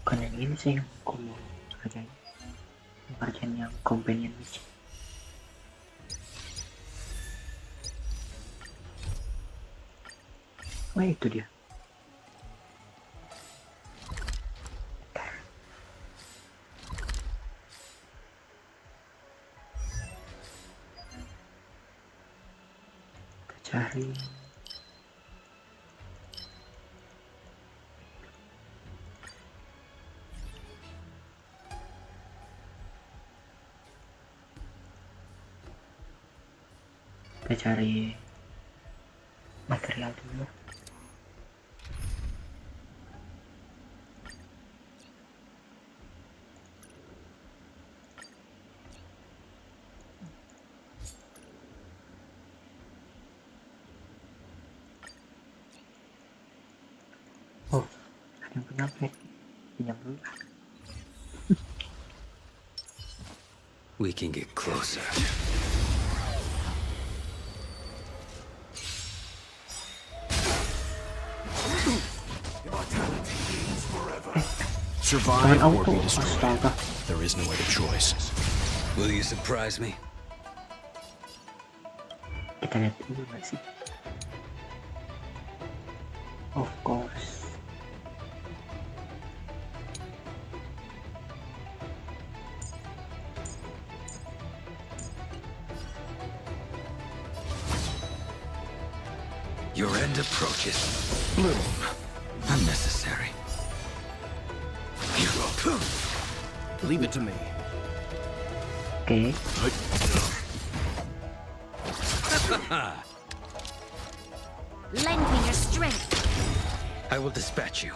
Bukan yang ini sih yang aku mau kerjain, yang companion mission. Oh itu dia. Kita cari. Kita cari material dulu. Oh, ada yang punya plate. Pinjam dulu. We can get closer. Survive or auto, be destroyed. astaga. There is no other choice. Will you surprise me? Kita lihat dulu nggak sih? Of course. Your end approaches. Little. Unnecessary. Leave it to me. Oke. Lend me your strength. I will dispatch you.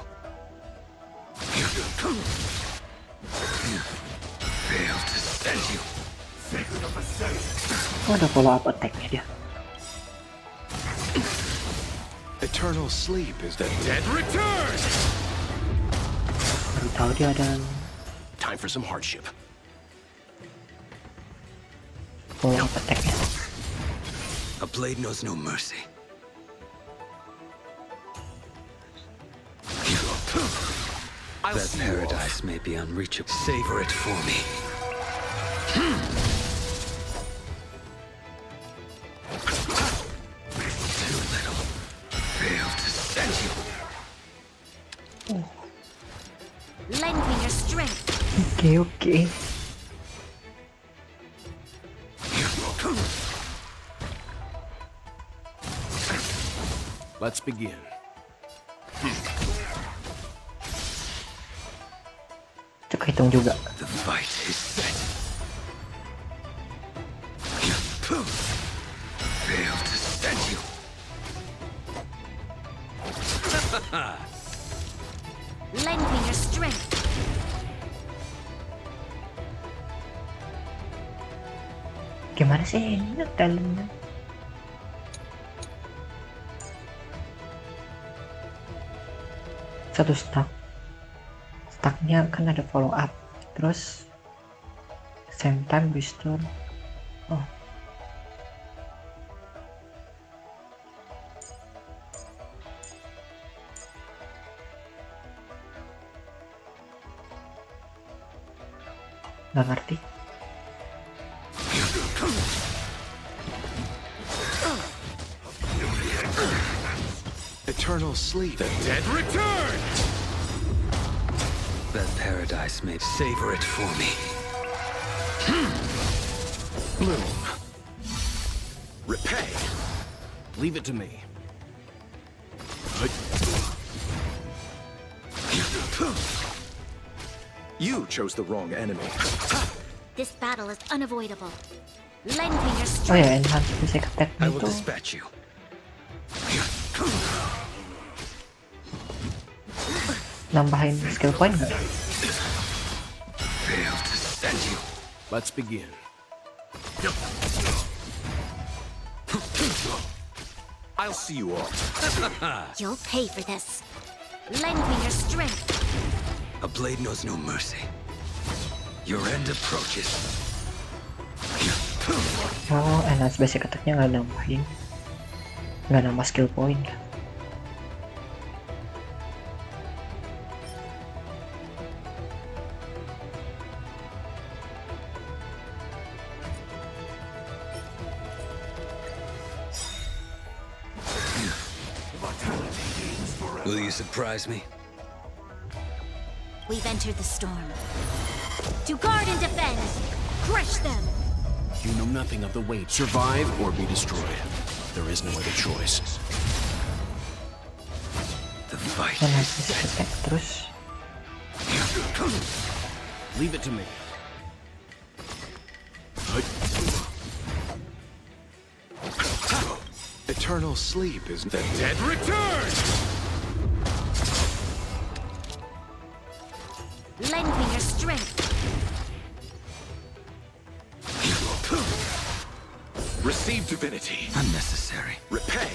Fail to send you. Oh, ada follow up attack-nya dia. Eternal sleep is the Dead return! Baru tahu dia ada time for some hardship. follow up attack-nya. A blade knows no mercy. That paradise may be unreachable. Savor it for me. Too little. Fail to send you. Lend me your strength. Oke. Let's begin. Cek hitung juga. The fight is set. Fail to send you. Lend me your strength. Gimana sih ini talentnya? Satu stacknya kan ada follow up, terus same time restore. Oh, nggak ngerti. Eternal sleep. The dead return! That paradise may savor it for me. Little. Repay. Leave it to me. You chose the wrong enemy. This battle is unavoidable. Lend me your Oh ya, strength. enhance physical attack I will itu dispatch you. nambahin skill point nggak? Fail to send you. Let's begin. I'll see you all. You'll pay for this. Lend me your strength. A blade knows no mercy. Your end approaches. Oh, enhance basic attack-nya nggak nambahin, nggak nambah skill point ya. Will you surprise me? We've entered the storm. To guard and defend! Crush them! You know nothing of the weight. Survive or be destroyed. There is no other choice. The fight Enhance is basic attack terus. Leave it to me. Eternal sleep is the dead return! Lend me your strength. Receive divinity. unnecessary. Repay.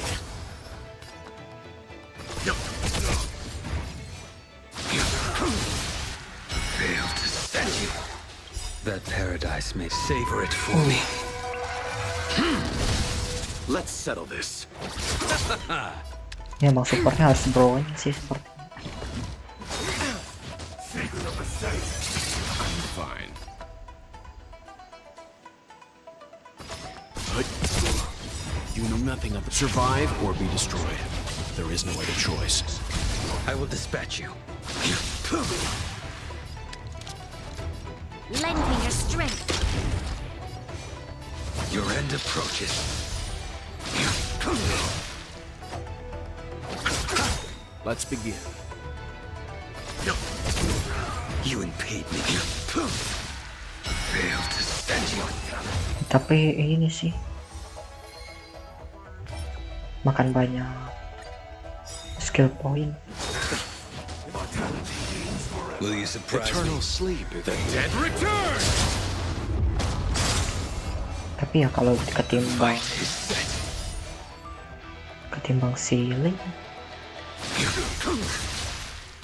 Fail to send you. That paradise may savor it for me. Let's settle this. Ya emang supportnya harus brown sih seperti. I'm fine. You know nothing of the survive or be destroyed. There is no other choice. I will dispatch you. Lend me your strength. Your end approaches. Let's begin. You impede me. Fail to send you. Tapi ini sih makan banyak skill point. Will you surprise Eternal me? sleep is the dead return! Tapi ya kalau ketimbang Fight is set. ceiling,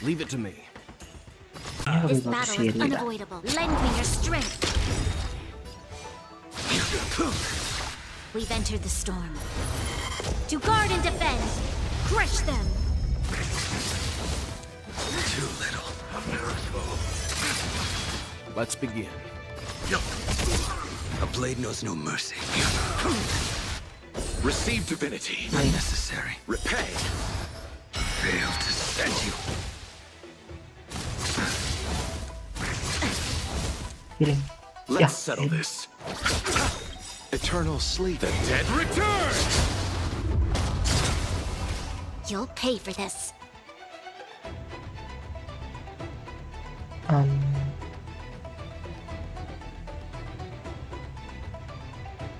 Leave it to me. ini lebih This bagus battle is ceiling lah. unavoidable. Lend me your strength. We've entered the storm. To guard and defend! Crush them! Too little. Let's begin. A blade knows no mercy. Receive divinity. Unnecessary. Repay. Fail to send you. Healing. Let's Ya, settle this. Eternal sleep. The dead return! You'll pay for this.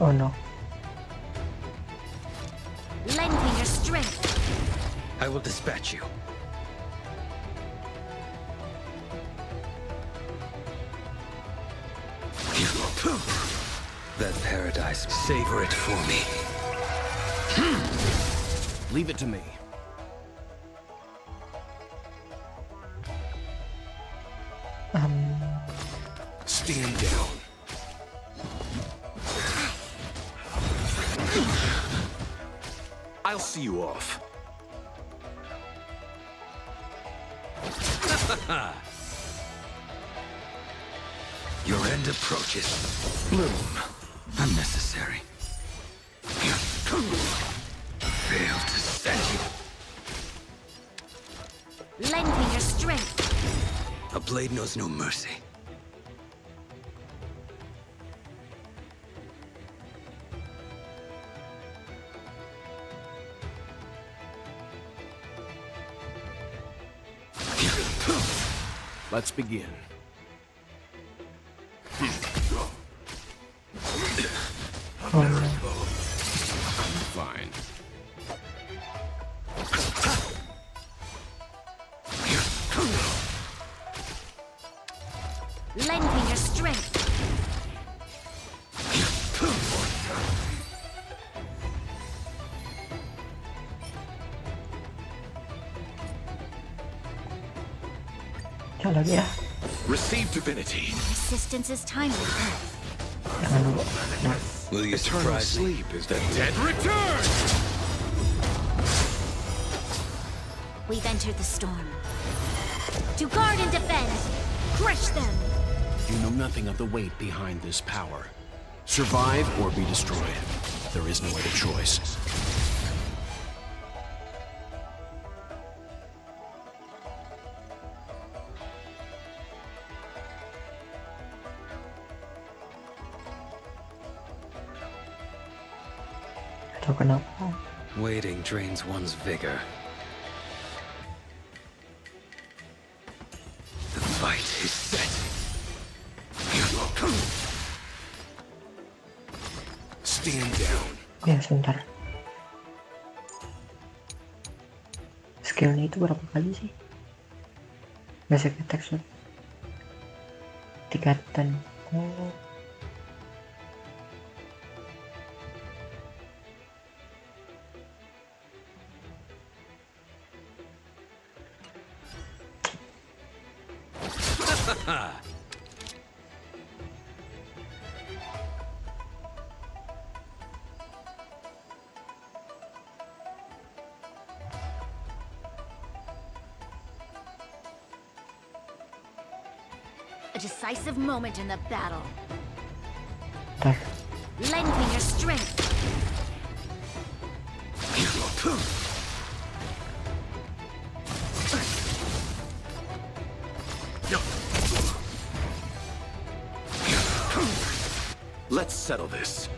Oh no. Lend me your strength. I will dispatch you. That paradise, savor it for me. Leave it to me. Stand down. I'll see you off. Your end approaches. Bloom. Unnecessary. Fail to send you. Lend me your strength. A blade knows no mercy. Let's begin. I'm fine. Lend me your strength. Coba lagi ya. Receive divinity. Resistance is timely. Jangan dulu. Nah, Will you Eternal surprise me? sleep is the dead return. We've entered the storm. To guard and defend, crush them. You know nothing of the weight behind this power. Survive or be destroyed. There is no other choice. atau kenapa? Waiting drains one's vigor. The fight is set. Stand down. Ya sebentar. Skillnya itu berapa kali sih? Basic attack shot. Tingkatan. Oh. A decisive moment in the battle. Ntar. Lend me your strength. Let's settle this.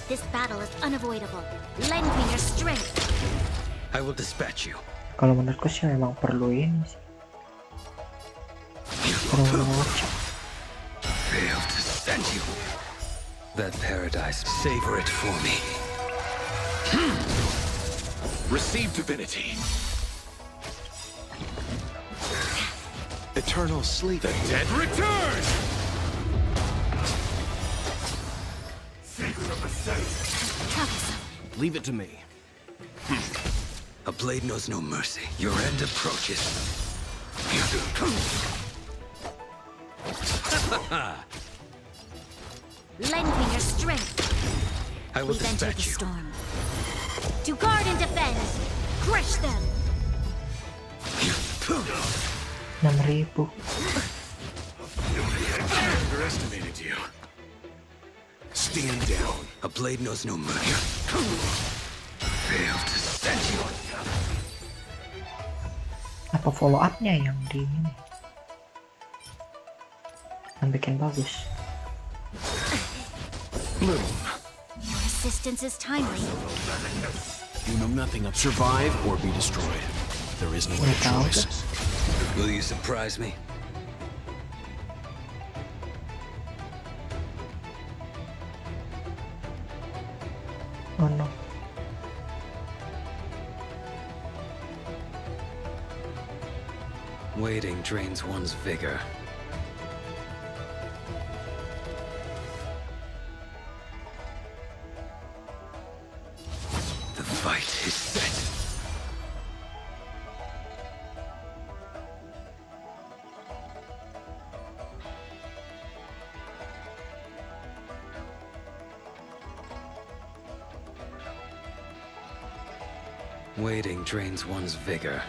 This battle is unavoidable. Lend me your strength. I will dispatch you. Kalau menurutku sih memang perlu ini sih. Perlu ngecek. Failed to send you. That paradise, savor it for me. Receive divinity. Eternal sleep. The dead return. Leave it to me. A blade knows no mercy. Your end approaches. Lend me your strength. I will We've entered the dispatch you. storm. To guard and defend, crush them. 6.000. Underestimated you. Stand down. A blade knows no mercy. Failed to send you. Apa follow up-nya yang di ini? Yang bikin bagus. Bloom. Your assistance is timely. You know nothing of survive or be destroyed. There is no other Nggak tahu choice. tuh. Will you surprise me? Oh no. Waiting drains one's vigor. The fight is set. Waiting drains one's vigor.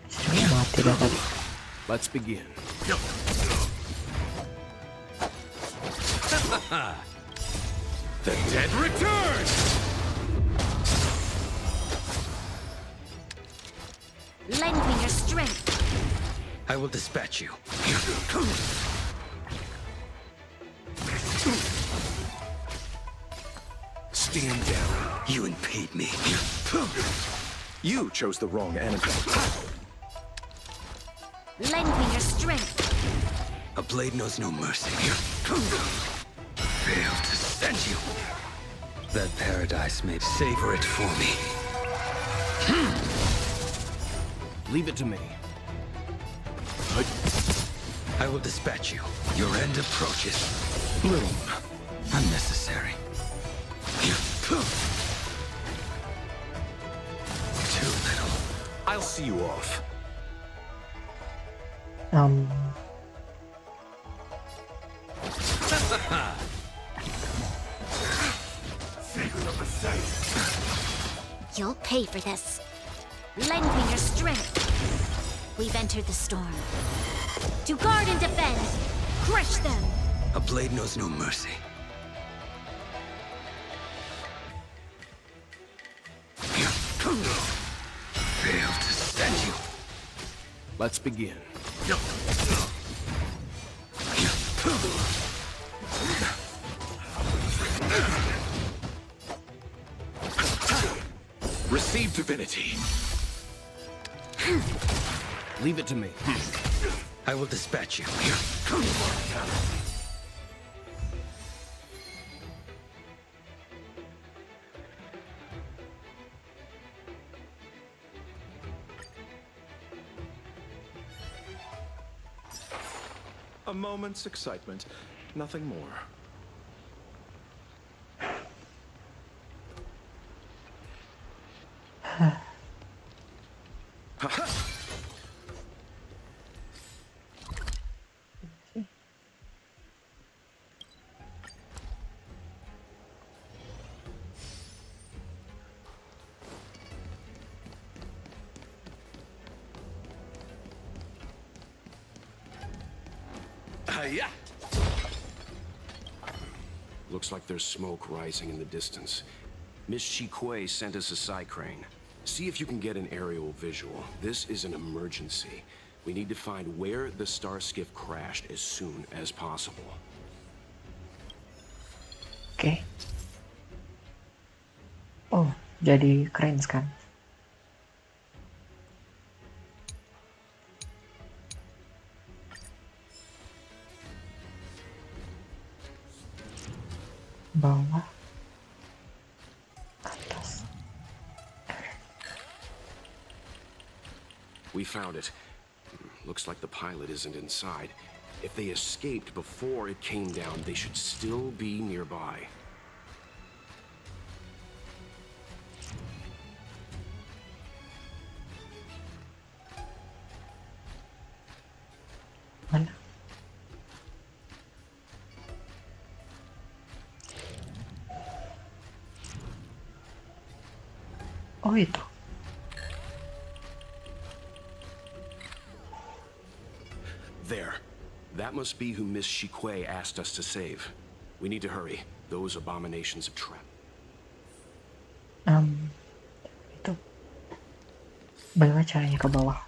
Istrinya mati dah tadi. Let's begin. The dead return. Lend me your strength. I will dispatch you. Stand down. You impede me. You chose the wrong enemy. Lend me your strength. A blade knows no mercy. Failed to send you. That paradise may savor it for me. Leave it to me. I will dispatch you. Your end approaches. Little. Unnecessary. Too little. I'll see you off. You'll pay for this. Lend me your strength. We've entered the storm. To guard and defend, crush them. A blade knows no mercy. Failed to send you. Let's begin. Receive divinity. Leave it to me. I will dispatch you. A moment's excitement, nothing more. Yeah. Looks like there's smoke rising in the distance. Miss Chikwe sent us a side crane. See if you can get an aerial visual. This is an emergency. We need to find where the star skiff crashed as soon as possible. Oke. Oh, jadi keren kan? Bawah, atas. We found it. Looks like the pilot isn't inside. If they escaped before it came down, they should still be nearby. Mana? Oh itu. There. That must be who Miss Chikwe asked us to save. We need to hurry. Those abominations have trapped. Itu. Bagaimana caranya ke bawah?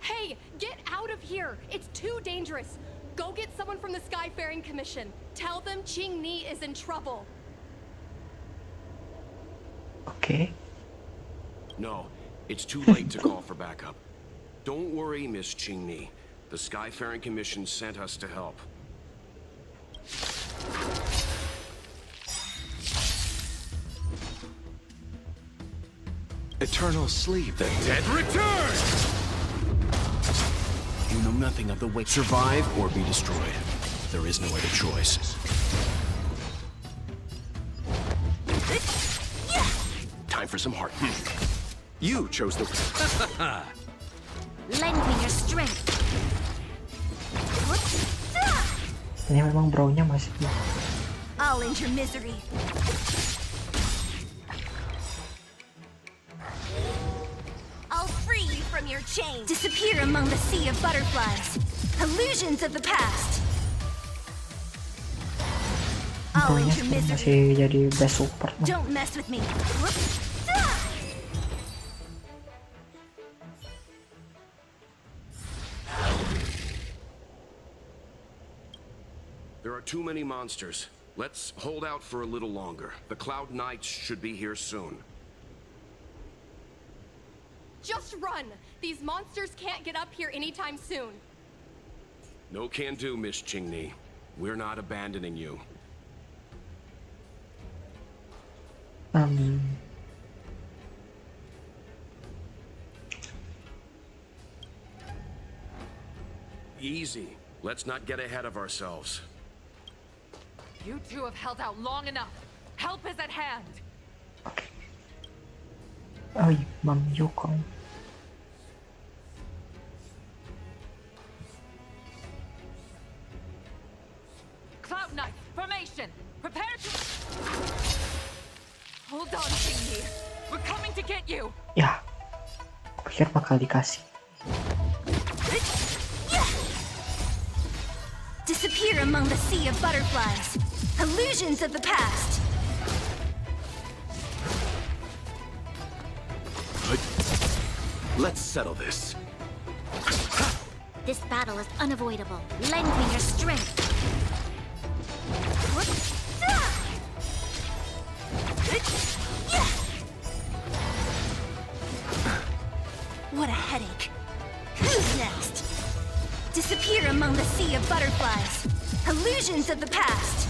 Hey, get out of here! It's too dangerous! Go get someone from the Skyfaring Commission. Tell them Qingni is in trouble. Oke. No, it's too late to call for backup. Don't worry, Miss Qingni. The Skyfaring Commission sent us to help. Eternal sleep, the dead return! You know nothing of the way. Survive or be destroyed. There is no other choice. Time for some heart. You chose the... Lend me your strength. Ini memang brow-nya masih. I'll end your misery. I'll free you from your chains. Disappear among the sea of butterflies. Illusions of the past. I'll Brow-nya end your sekarang misery. masih jadi best support. Don't mess with me. There too many monsters. Let's hold out for a little longer. The Cloud Knights should be here soon. Just run! These monsters can't get up here anytime soon. No can do, Miss Qingni. We're not abandoning you. Easy. Let's not get ahead of ourselves. You two have held out long enough. Help is at hand. Ôi, Mom Yukong. Cloud Knight, formation. Prepare to... Hold on, Qingni. We're coming to get you. Ya, pikir bakal dikasih. Disappear among the sea of butterflies. Illusions of the past. Let's settle this. This battle is unavoidable. Lend me your strength. What a headache. Who's next? Disappear among the sea of butterflies. Illusions of the past.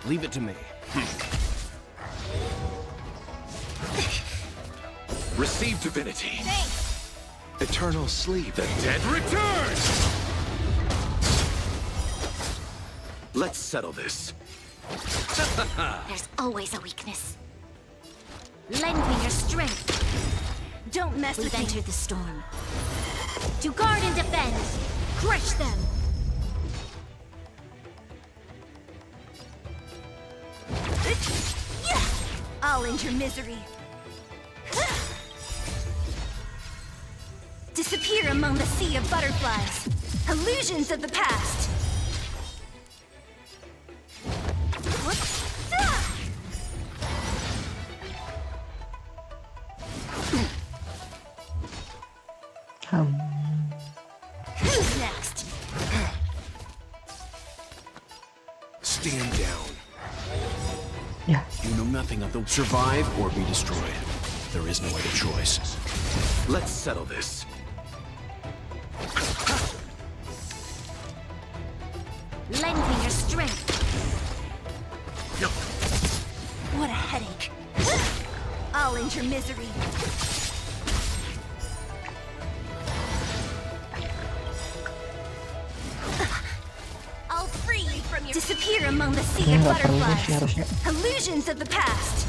Leave it to me. Receive divinity. Thanks. Eternal sleep. The dead return! Let's settle this. There's always a weakness. Lend me your strength. Don't mess with me. We've entered the storm. To guard and defend. Crush them. I'll end your misery. Disappear among the sea of butterflies. Illusions of the past. Who's next? Stand down. Ya, You know nothing of the survive or be destroyed. There is no other choice. Let's settle this. Lend me your strength. What a headache. I'll end your misery. I'll free you from your... Disappear among the sea of nggak perlu sih butterflies. harusnya. Illusions of the past.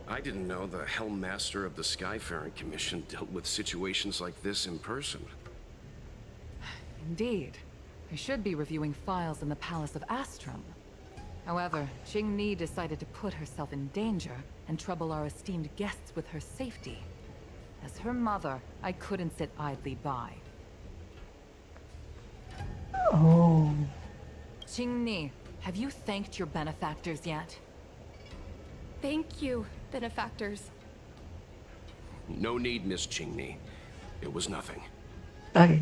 I didn't know the Helm Master of the Skyfaring Commission dealt with situations like this in person. Indeed. I should be reviewing files in the Palace of Astrum. However, Qingni decided to put herself in danger and trouble our esteemed guests with her safety. As her mother, I couldn't sit idly by. Oh, Qingni, have you thanked your benefactors yet? Thank you, benefactors. No need, Miss Qingni. It was nothing. oke.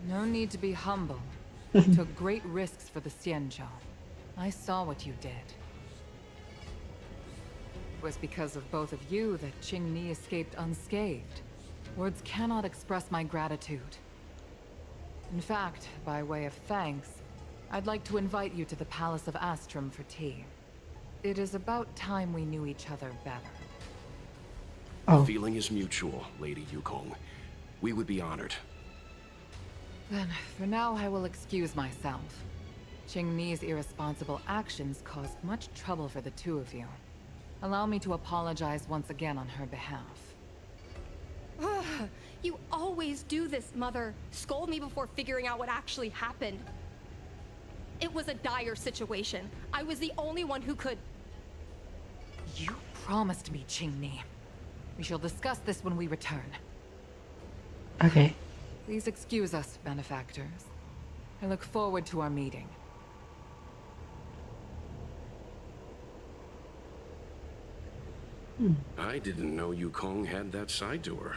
No need to be humble. You took great risks for the Xianzhou. I saw what you did. It was because of both of you that Qingni escaped unscathed. Words cannot express my gratitude. In fact, by way of thanks, I'd like to invite you to the Palace of Astrum for tea. It is about time we knew each other better. Oh, Feeling is mutual, Lady Yukong. We would be honored. Then, for now, I will excuse myself. Qingni's irresponsible actions caused much trouble for the two of you. Allow me to apologize once again on her behalf. Ugh, you always do this, Mother. Scold me before figuring out what actually happened. It was a dire situation. I was the only one who could... You promised me, Qingni. We shall discuss this when we return. Okay. Please excuse us, benefactors. I look forward to our meeting. I didn't know Yukong had that side to her.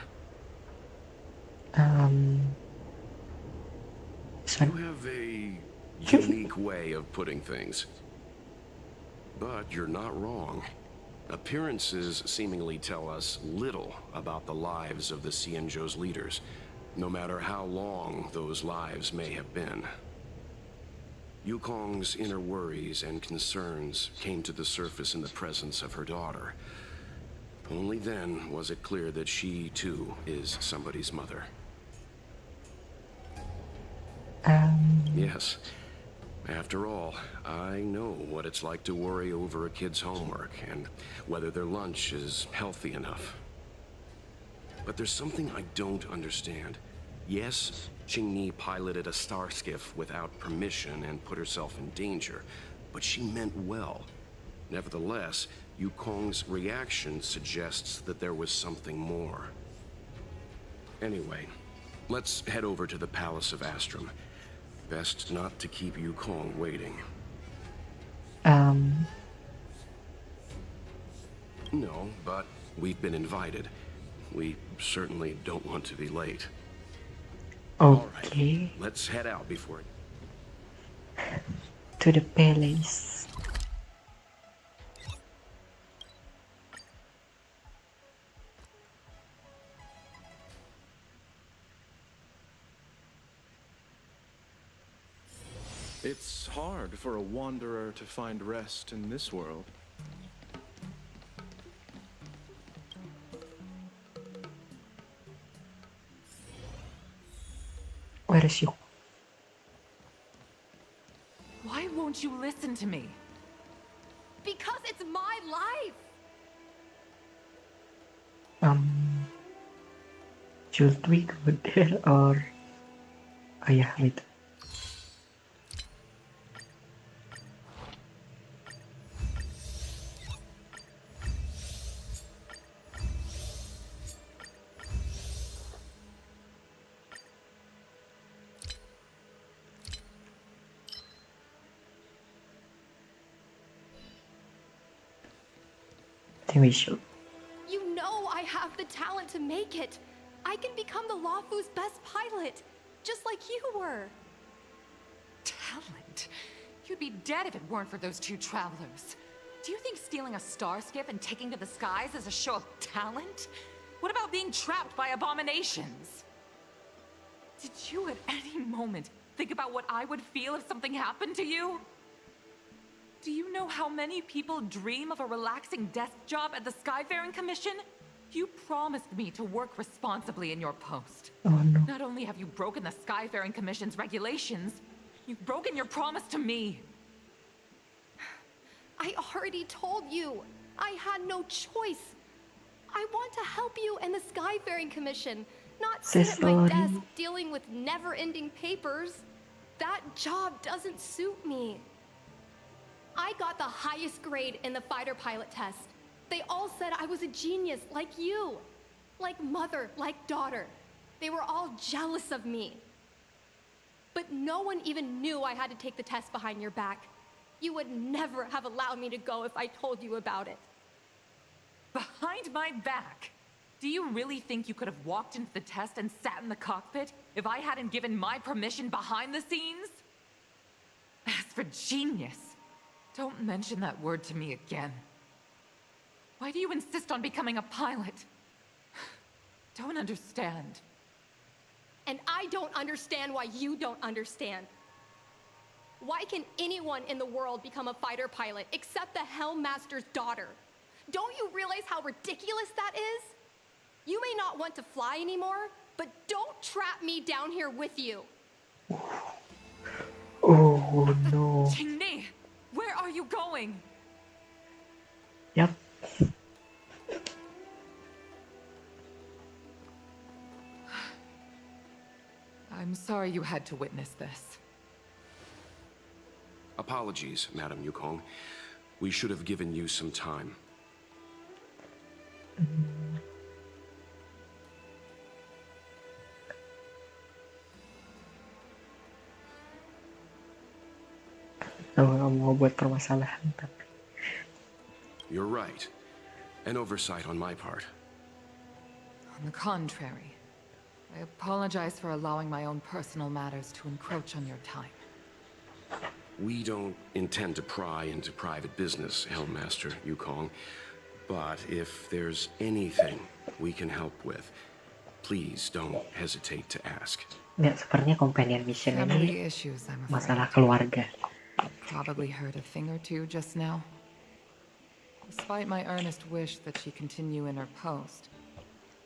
This You one. have a unique way of putting things. But you're not wrong. Appearances seemingly tell us little about the lives of the Xianzhou's leaders, no matter how long those lives may have been. Yukong's inner worries and concerns came to the surface in the presence of her daughter. Only then was it clear that she, too, is somebody's mother. Yes. After all, I know what it's like to worry over a kid's homework and whether their lunch is healthy enough. But there's something I don't understand. Yes, Qingni piloted a star skiff without permission and put herself in danger, but she meant well. Nevertheless, Yukong's reaction suggests that there was something more. Anyway, let's head over to the Palace of Astrum. Best not to keep Yukong waiting. No, but we've been invited. We certainly don't want to be late. All right, Okay. let's head out before... To the palace. It's hard for a wanderer to find rest in this world. Where is you? Why won't you listen to me? Because it's my life! Should we go there or... Oh yeah, wait. I think we should. You know I have the talent to make it. I can become the Luofu's best pilot, just like you were. Talent? You'd be dead if it weren't for those two travelers. Do you think stealing a star skiff and taking to the skies is a show of talent? What about being trapped by abominations? Did you at any moment think about what I would feel if something happened to you? Do you know how many people dream of a relaxing desk job at the Skyfaring Commission? You promised me to work responsibly in your post. Oh no. Not only have you broken the Skyfaring Commission's regulations, you've broken your promise to me. I already told you. I had no choice. I want to help you and the Skyfaring Commission, not sit at my Sorry. desk dealing with never-ending papers. That job doesn't suit me. I got the highest grade in the fighter pilot test. They all said I was a genius, like you. Like mother, like daughter. They were all jealous of me. But no one even knew I had to take the test behind your back. You would never have allowed me to go if I told you about it. Behind my back? Do you really think you could have walked into the test and sat in the cockpit if I hadn't given my permission behind the scenes? As for genius, don't mention that word to me again. Why do you insist on becoming a pilot? Don't understand. And I don't understand why you don't understand. Why can anyone in the world become a fighter pilot except the Helmmaster's daughter? Don't you realize how ridiculous that is? You may not want to fly anymore, but don't trap me down here with you. Oh no. Qingni, where are you going? Yep. I'm sorry you had to witness this. Apologies, Madam Yukong. We should have given you some time. Nggak mau buat permasalahan tapi. You're right. An oversight on my part. On the contrary, I apologize for allowing my own personal matters to encroach on your time. We don't intend to pry into private business, Helmmaster Yukong. But if there's anything we can help with, please don't hesitate to ask. Nggak, sepertinya companion mission Family ini issues, I'm masalah afraid. keluarga. You probably heard a thing or two just now. Despite my earnest wish that she continue in her post,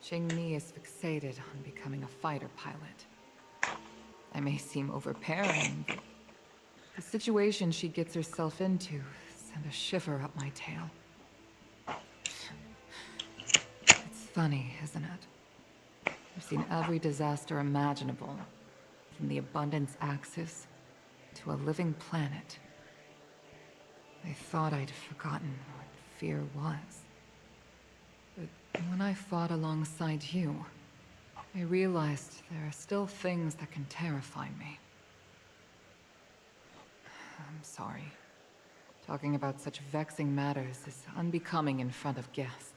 Qingni is fixated on becoming a fighter pilot. I may seem overbearing, but the situation she gets herself into sent a shiver up my tail. It's funny, isn't it? I've seen every disaster imaginable, from the abundance axis to a living planet. I thought I'd forgotten what fear was. But when I fought alongside you, I realized there are still things that can terrify me. I'm sorry. Talking about such vexing matters is unbecoming in front of guests.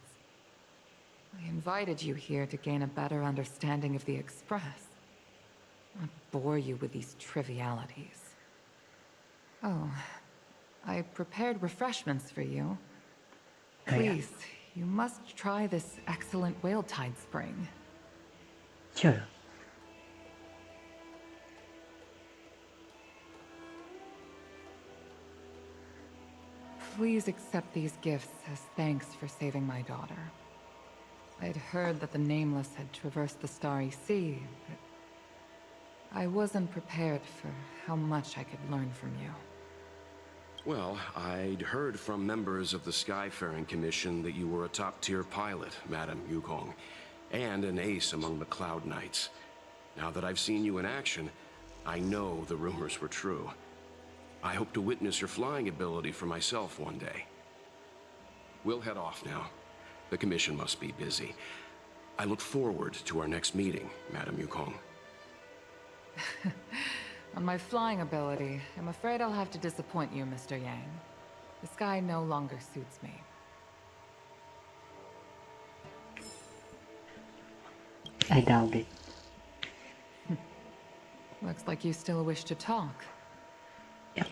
I invited you here to gain a better understanding of the Express, not bore you with these trivialities. Oh, I prepared refreshments for you. Please, you must try this excellent whale tide spring. Sure. Please accept these gifts as thanks for saving my daughter. I'd heard that the Nameless had traversed the Starry Sea, but I wasn't prepared for how much I could learn from you. Well, I'd heard from members of the Skyfaring Commission that you were a top-tier pilot, Madam Yukong, and an ace among the Cloud Knights. Now that I've seen you in action, I know the rumors were true. I hope to witness your flying ability for myself one day. We'll head off now. The Commission must be busy. I look forward to our next meeting, Madam Yukong. On my flying ability, I'm afraid I'll have to disappoint you, Mr. Yang. The sky no longer suits me. I doubt it. Looks like you still wish to talk. Yep.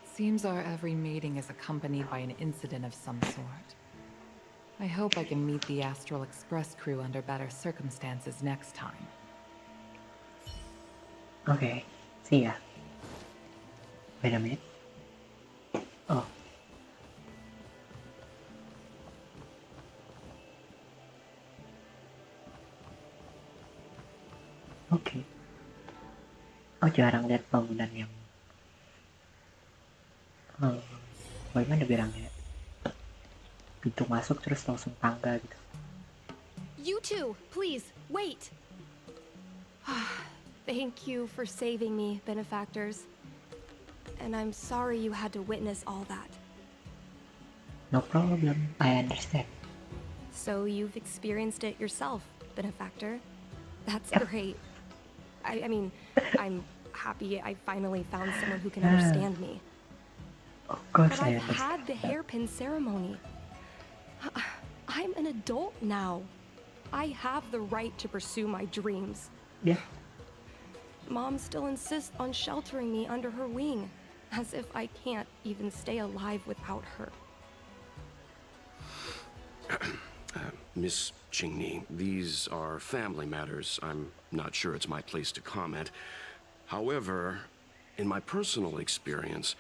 Seems our every meeting is accompanied by an incident of some sort. I hope I can meet the Astral Express crew under better circumstances next time. Okay, see ya. Wait a minute. Oh. Oke. Oh, jarang lihat bangunan yang bagaimana bilangnya? Pintu masuk terus langsung tangga gitu. You two, please, wait! Thank you for saving me, benefactors. And I'm sorry you had to witness all that. No problem, I understand. So you've experienced it yourself, benefactor. That's Yep. great. I mean, I'm happy I finally found someone who can understand me. Of course But I I've understand. had the hairpin ceremony. I'm an adult now. I have the right to pursue my dreams. Yeah. Mom still insists on sheltering me under her wing, as if I can't even stay alive without her. Miss Qingni, these are family matters. I'm not sure it's my place to comment. However, in my personal experience,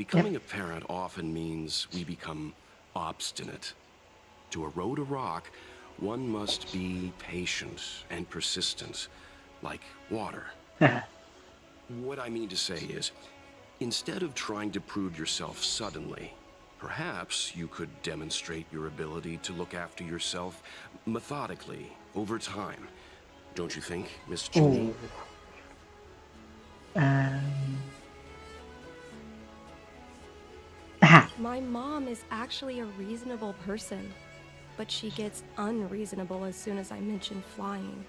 becoming a parent often means we become obstinate. To erode a rock, one must be patient and persistent, like water. What I mean to say is, instead of trying to prove yourself suddenly, perhaps you could demonstrate your ability to look after yourself methodically over time. Don't you think, Miss Qingni? My mom is actually a reasonable person, but she gets unreasonable as soon as I mention flying.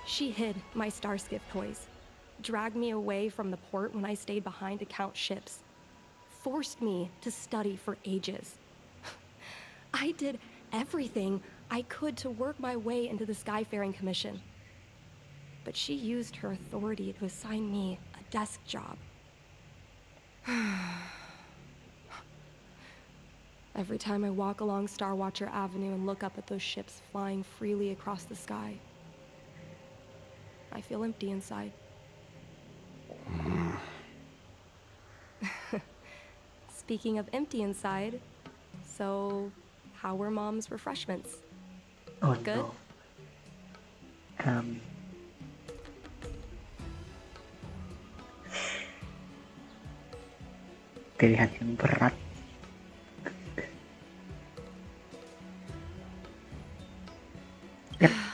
She hid my Starskiff toys, dragged me away from the port when I stayed behind to count ships, forced me to study for ages. I did everything I could to work my way into the Skyfaring Commission. But she used her authority to assign me a desk job. Every time I walk along Star Watcher Avenue and look up at those ships flying freely across the sky, I feel empty inside. Speaking of empty inside, so how were Mom's refreshments? Oh Good? no. Pilihan yang berat.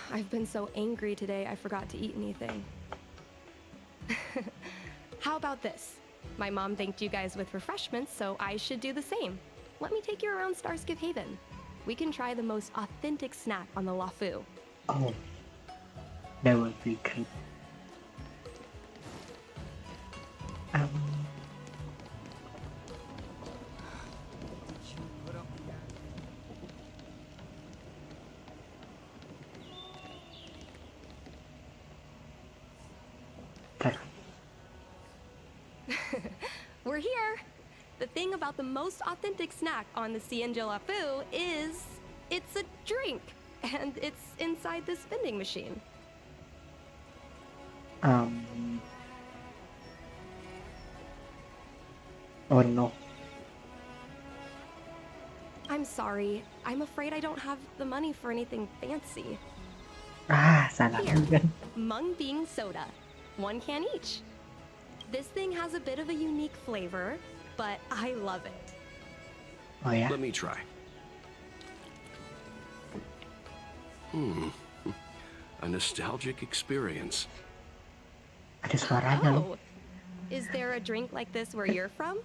I've been so angry today I forgot to eat anything. How about this? My mom thanked you guys with refreshments, so I should do the same. Let me take you around Starskiff Haven. We can try the most authentic snack on the Lafu. Oh, that would be great. We're here. The thing about the most authentic snack on the Cienjo Lafu is it's a drink, and it's inside this vending machine. Oh no. I'm sorry. I'm afraid I don't have the money for anything fancy. Salah Here, juga. mung bean soda. 1 can each. This thing has a bit of a unique flavor, but I love it. Oh ya. Let me try. A nostalgic experience. Ada suaranya loh. Oh, is there a drink like this where you're from?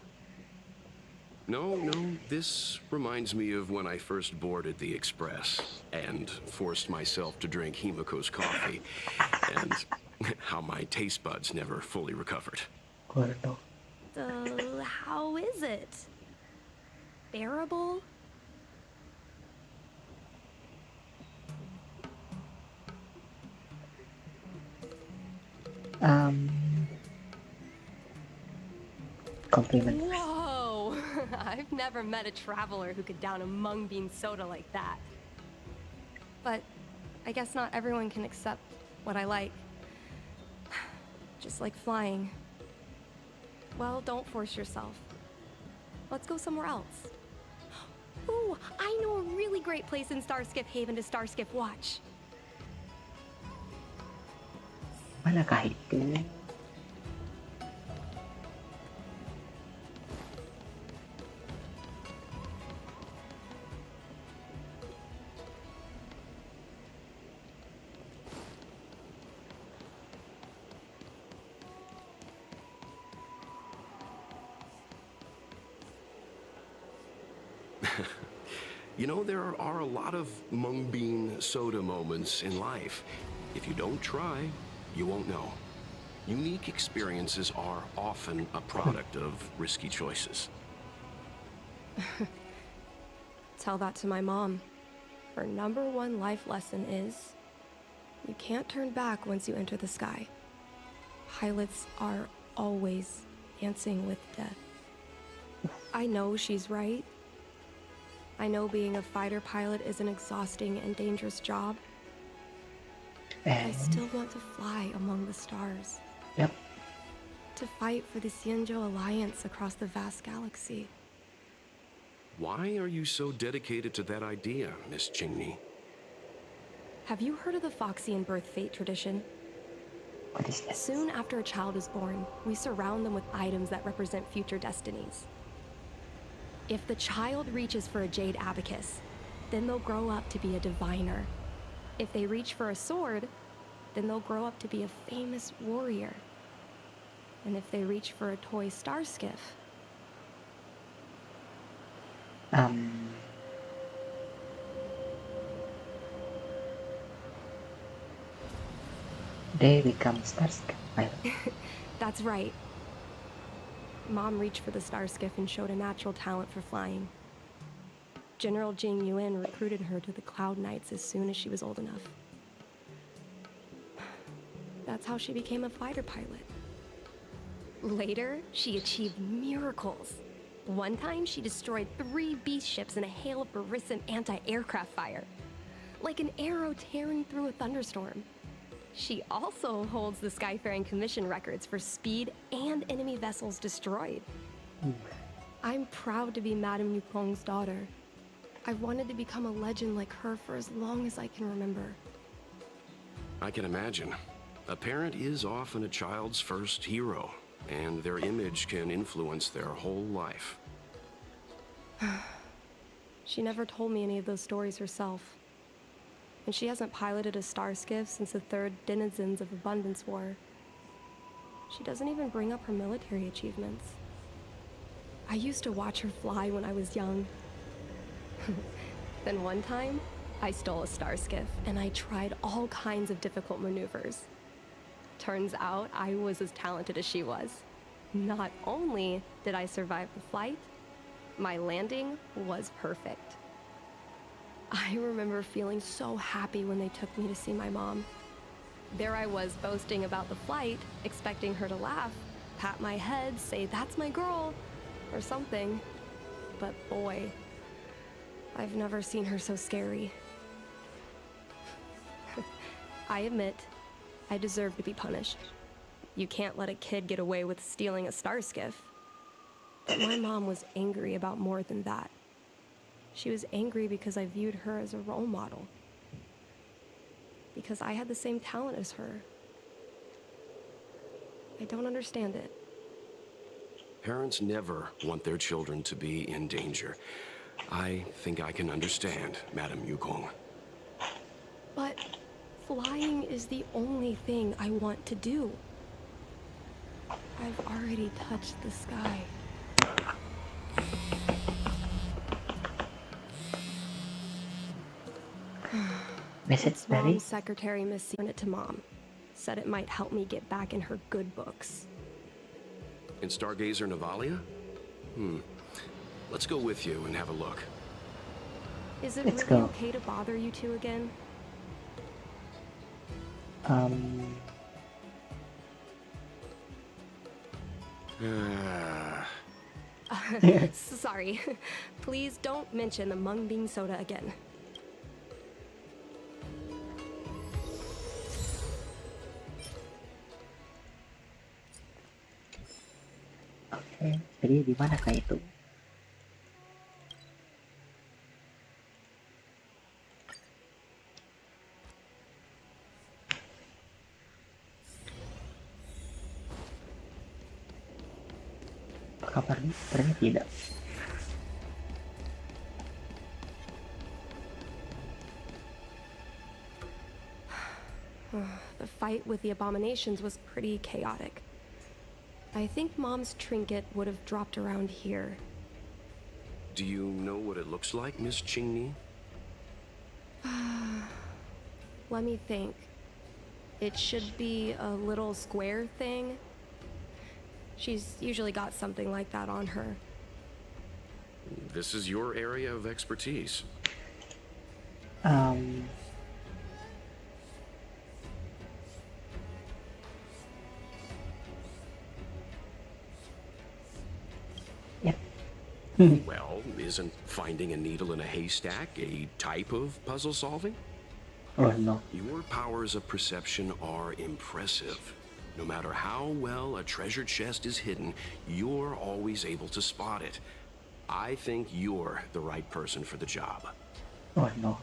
No, this reminds me of when I first boarded the Express and forced myself to drink Himiko's coffee, and how my taste buds never fully recovered. Waduh. How is it? Bearable? Compliment. Whoa! I've never met a traveler who could down a mung bean soda like that. But I guess not everyone can accept what I like. Just like flying. Well, don't force yourself. Let's go somewhere else. Ooh, I know a really great place in Starskiff Haven to Starskiff watch. Manakah itu? You know, there are a lot of mung bean soda moments in life. If you don't try, you won't know. Unique experiences are often a product of risky choices. Tell that to my mom. Her #1 life lesson is, you can't turn back once you enter the sky. Pilots are always dancing with death. I know she's right. I know being a fighter pilot is an exhausting and dangerous job. But I still want to fly among the stars. Yep. To fight for the Cienjo Alliance across the vast galaxy. Why are you so dedicated to that idea, Miss Qingni? Have you heard of the Foxian birth fate tradition? What is that? Soon after a child is born, we surround them with items that represent future destinies. If the child reaches for a jade abacus, then they'll grow up to be a diviner. If they reach for a sword, then they'll grow up to be a famous warrior. And if they reach for a toy star skiff, Um, they become Starscape pilot. That's right. Mom reached for the star skiff and showed a natural talent for flying. General Jing Yuan recruited her to the Cloud Knights as soon as she was old enough. That's how she became a fighter pilot. Later, she achieved miracles. One time, she destroyed 3 beast ships in a hail of Barisan anti-aircraft fire, like an arrow tearing through a thunderstorm. She also holds the Skyfaring Commission records for speed and enemy vessels destroyed. I'm proud to be Madame Yukong's daughter. I've wanted to become a legend like her for as long as I can remember. I can imagine. A parent is often a child's first hero, and their image can influence their whole life. She never told me any of those stories herself. And she hasn't piloted a star skiff since the 3rd Denizens of Abundance War. She doesn't even bring up her military achievements. I used to watch her fly when I was young. Then one time, I stole a star skiff and I tried all kinds of difficult maneuvers. Turns out I was as talented as she was. Not only did I survive the flight, my landing was perfect. I remember feeling so happy when they took me to see my mom. There I was boasting about the flight, expecting her to laugh, pat my head, say, "That's my girl," or something. But boy, I've never seen her so scary. I admit, I deserve to be punished. You can't let a kid get away with stealing a star skiff. But my mom was angry about more than that. She was angry because I viewed her as a role model. Because I had the same talent as her. I don't understand it. Parents never want their children to be in danger. I think I can understand, Madame Yukong. But flying is the only thing I want to do. I've already touched the sky. Message dari Mom's secretary, Miss sent it to Mom. Said it might help me get back in her good books. In Stargazer Navalia? Let's go with you and have a look. Is it Let's really go. okay to bother you two again? Sorry. Please don't mention the mung bean soda again. Oke, jadi di mana kah itu? Kabar ternyata tidak. The fight with the abominations was pretty chaotic. I think Mom's trinket would have dropped around here. Do you know what it looks like, Miss Qingni? Let me think. It should be a little square thing. She's usually got something like that on her. This is your area of expertise. Yep. Well, isn't finding a needle in a haystack a type of puzzle solving? Oh no. Your powers of perception are impressive. No matter how well a treasure chest is hidden, you're always able to spot it. I think you're the right person for the job. Oh no.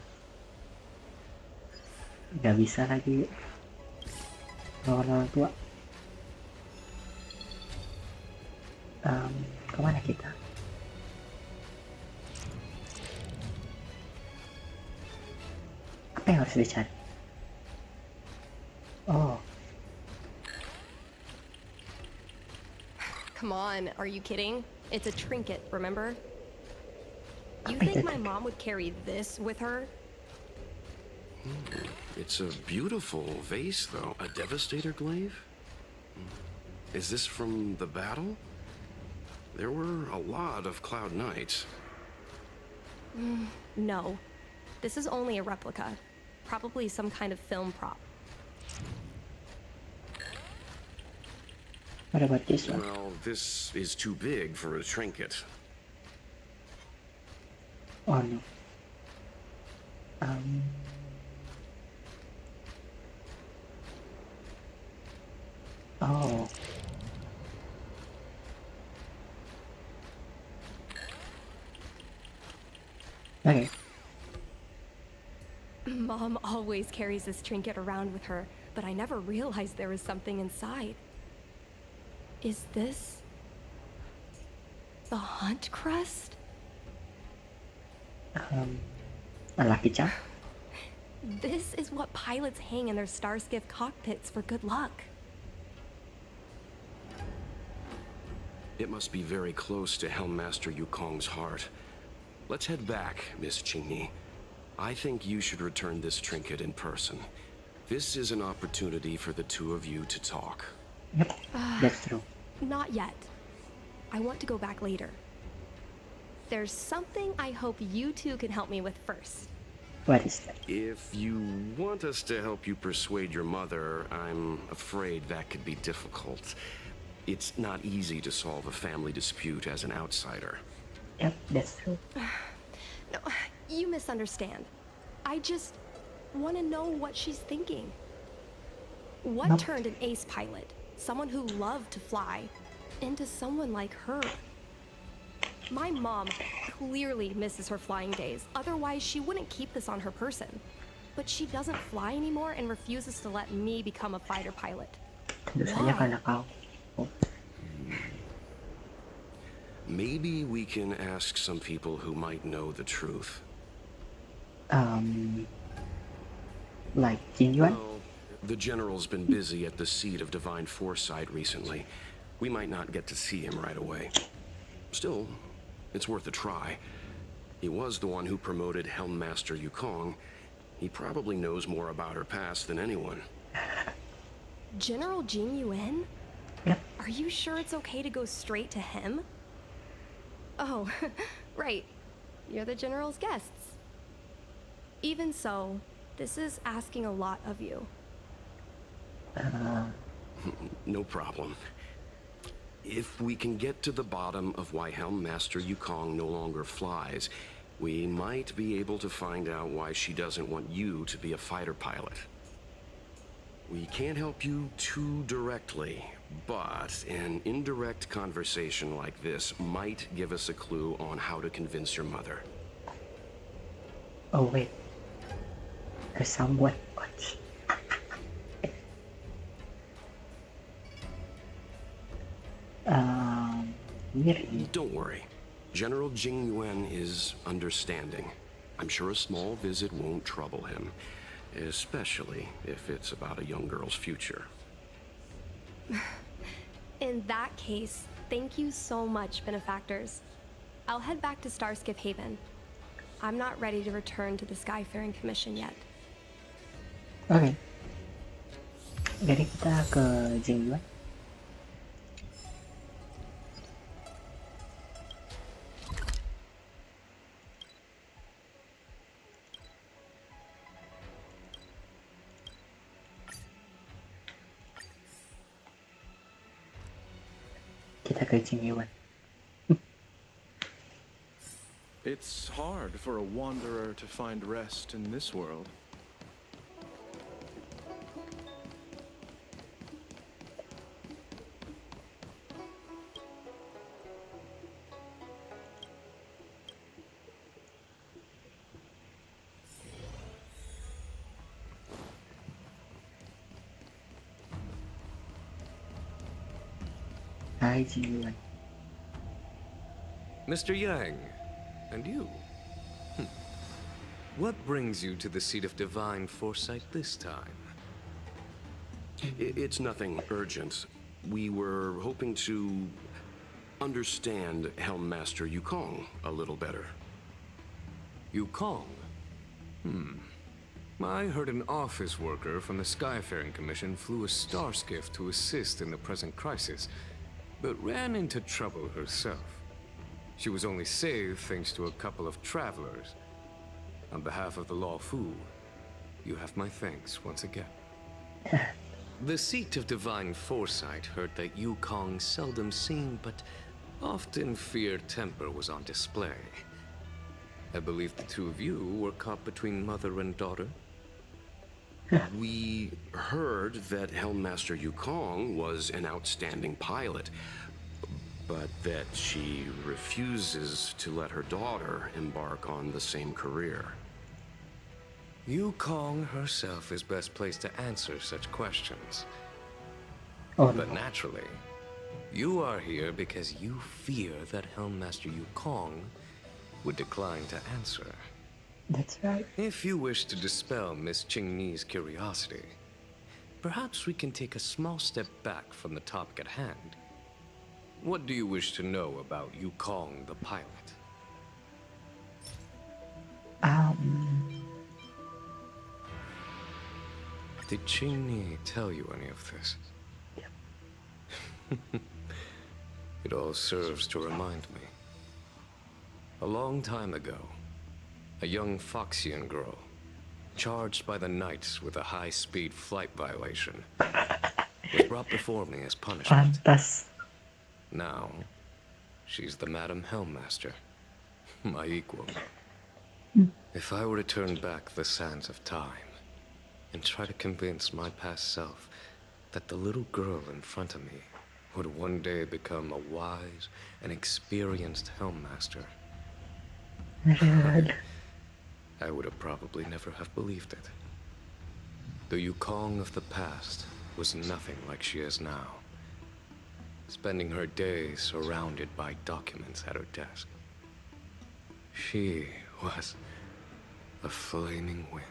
Gak bisa lagi lawan orang tua. Kemana kita? Apa yang harus dicari? Oh, Come on, are you kidding? It's a trinket, remember? You think my mom would carry this with her? It's a beautiful vase, though. A Devastator glaive? Is this from the battle? There were a lot of Cloud Knights. No. This is only a replica. Probably some kind of film prop. What about this one? Well, this is too big for a trinket. Oh no. Oh. Okay. Mom always carries this trinket around with her, but I never realized there was something inside. Is this the hunt crest? A lucky charm? This is what pilots hang in their Starskiff cockpits for good luck. It must be very close to Helmmaster Yukong's heart. Let's head back, Miss Qingni. I think you should return this trinket in person. This is an opportunity for the two of you to talk. Yep, that's true. Not yet. I want to go back later. There's something I hope you two can help me with first. What is that? If you want us to help you persuade your mother, I'm afraid that could be difficult. It's not easy to solve a family dispute as an outsider. Yep, that's true. No, you misunderstand. I just want to know what she's thinking. What Nope. turned an ace pilot, someone who loved to fly, into someone like her? My mom clearly misses her flying days, otherwise she wouldn't keep this on her person. But she doesn't fly anymore and refuses to let me become a fighter pilot. Tentu saja karena kau. Oh. Maybe we can ask some people who might know the truth. Like Jin Yuan? Well, the General's been busy at the seat of Divine Foresight recently. We might not get to see him right away. Still, it's worth a try. He was the one who promoted Helmmaster Yukong. He probably knows more about her past than anyone. General Jin Yuan? Yep. Are you sure it's okay to go straight to him? Oh, right. You're the General's guests. Even so, this is asking a lot of you. No problem. If we can get to the bottom of why Helmmaster Yukong no longer flies, we might be able to find out why she doesn't want you to be a fighter pilot. We can't help you too directly, but an indirect conversation like this might give us a clue on how to convince your mother. Oh wait. There's someone. Really? Don't worry. General Jing Yuan is understanding. I'm sure a small visit won't trouble him, especially if it's about a young girl's future. In that case, thank you so much, benefactors. I'll head back to Starskiff Haven. I'm not ready to return to the Skyfaring Commission yet. Oke. Jadi kita ke Jing Yuan. Kita ke Jing Yuan. It's hard for a wanderer to find rest in this world. Hai Jing Yuan. Mr. Yang, and you? What brings you to the seat of Divine Foresight this time? It's nothing urgent. We were hoping to understand Helmmaster Yukong a little better. Yukong? I heard an office worker from the Skyfaring Commission flew a star skiff to assist in the present crisis, but ran into trouble herself. She was only saved thanks to a couple of travelers. On behalf of the Law Fu, you have my thanks once again. The seat of divine foresight heard that Yukong seldom seen but often feared temper was on display. I believe the two of you were caught between mother and daughter. We heard that Helmmaster Yukong was an outstanding pilot, but that she refuses to let her daughter embark on the same career. Yukong herself is best placed to answer such questions. Oh, But no. naturally, you are here because you fear that Helmmaster Yukong would decline to answer. That's right. If you wish to dispel Miss Qingni's curiosity, perhaps we can take a small step back from the topic at hand. What do you wish to know about Yukong the pilot? Did Qingni tell you any of this? It all serves to remind me. A long time ago, a young Foxian girl, charged by the Knights with a high-speed flight violation, was brought before me as punishment. Pantas. Now, she's the Madam Helmmaster, my equal. If I were to turn back the sands of time and try to convince my past self that the little girl in front of me would one day become a wise and experienced Helmmaster, Red. I would have probably never have believed it. The Yukong of the past was nothing like she is now, spending her days surrounded by documents at her desk. She was a flaming wind.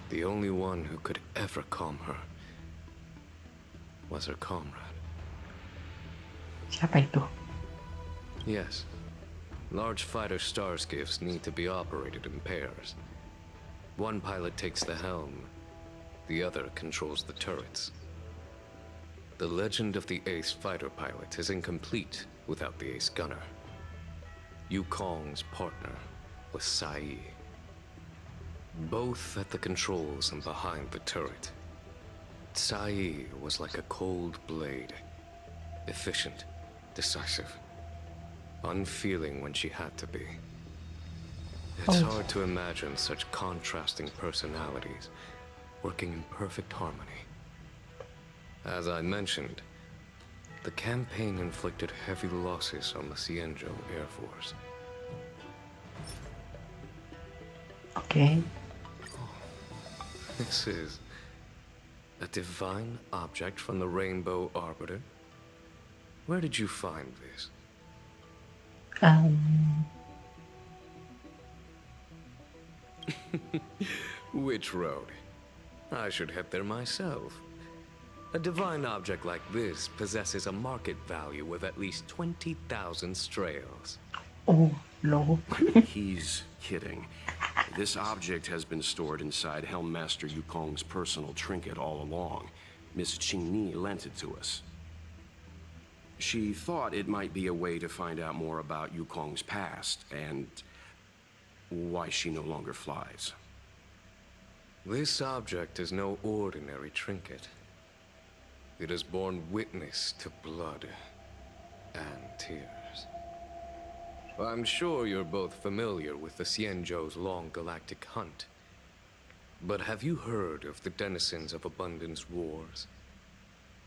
The only one who could ever calm her was her comrade. Siapa itu? Yes. Large fighter star skiffs need to be operated in pairs. One pilot takes the helm, the other controls the turrets. The legend of the ace fighter pilot is incomplete without the ace gunner. Yukong's partner was Sai. Both at the controls and behind the turret. Sai was like a cold blade, efficient, decisive. Unfeeling when she had to be. It's hard to imagine such contrasting personalities working in perfect harmony. As I mentioned, the campaign inflicted heavy losses on the Xianzhou Air Force. Okay. This is a divine object from the Rainbow Arbiter. Where did you find this? Which road? I should head there myself. A divine object like this possesses a market value of at least 20,000 strails. Oh, no. He's kidding. This object has been stored inside Helmmaster Yukong's personal trinket all along. Miss Qingni lent it to us. She thought it might be a way to find out more about Yukong's past and why she no longer flies. This object is no ordinary trinket. It has borne witness to blood and tears. I'm sure you're both familiar with the Xianzhou's long galactic hunt. But have you heard of the denizens of Abundance Wars?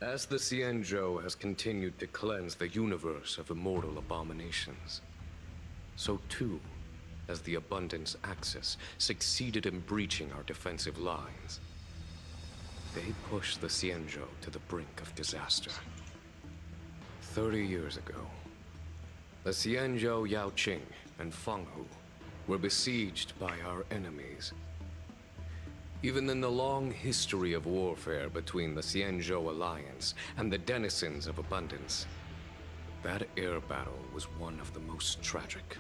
As the Xianzhou has continued to cleanse the universe of immortal abominations, so too has the Abundance Axis succeeded in breaching our defensive lines. They pushed the Xianzhou to the brink of disaster. 30 years ago, the Xianzhou Yaoqing and Fenghu were besieged by our enemies. Even in the long history of warfare between the Xianzhou Alliance and the denizens of Abundance, that air battle was one of the most tragic.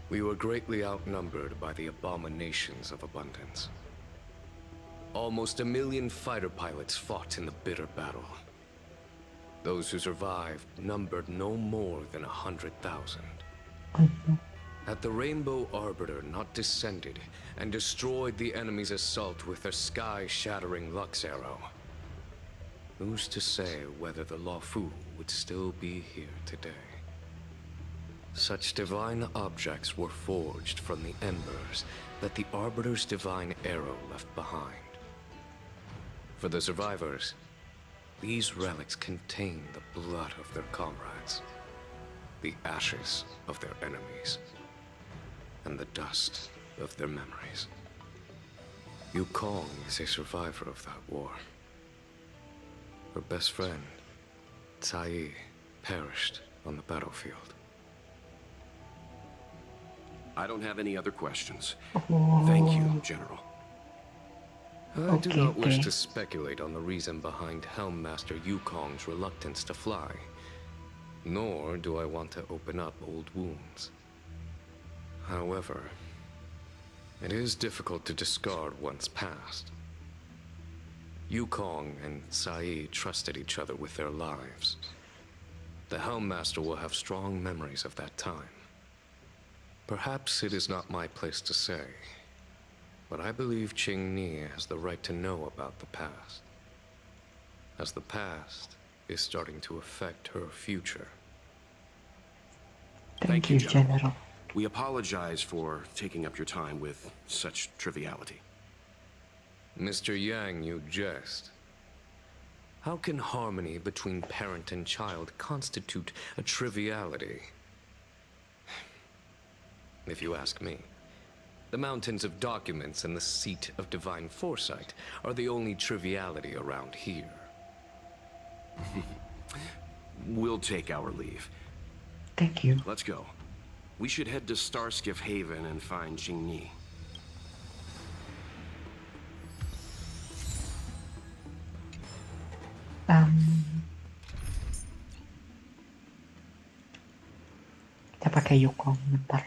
We were greatly outnumbered by the abominations of abundance. Almost 1 million fighter pilots fought in the bitter battle. Those who survived numbered no more than 100,000. Had the Rainbow Arbiter not descended and destroyed the enemy's assault with their sky-shattering Lux Arrow, who's to say whether the Luofu would still be here today? Such divine objects were forged from the embers that the Arbiter's divine arrow left behind. For the survivors, these relics contain the blood of their comrades, the ashes of their enemies, and the dust of their memories. Yukong is a survivor of that war. Her best friend, Tsai, perished on the battlefield. I don't have any other questions. Thank you, General. I do not wish to speculate on the reason behind Helmmaster Yukong's reluctance to fly, nor do I want to open up old wounds. However, it is difficult to discard one's past. Yukong and Tsai trusted each other with their lives. The Helmmaster will have strong memories of that time. Perhaps it is not my place to say, but I believe Qingni has the right to know about the past, as the past is starting to affect her future. Thank you, General. We apologize for taking up your time with such triviality. Mr. Yang, you jest. How can harmony between parent and child constitute a triviality? If you ask me, the mountains of documents and the seat of divine foresight are the only triviality around here. We'll take our leave. Thank you. Let's go. We should head to Starskiff Haven and find Qingni. Kita pakai Yukong bentar.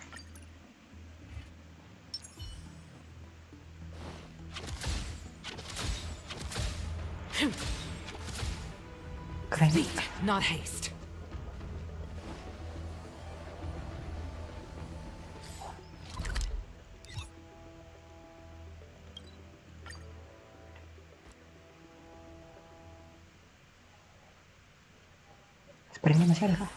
Keren. Speed, not haste. Spraynya masih ada kah?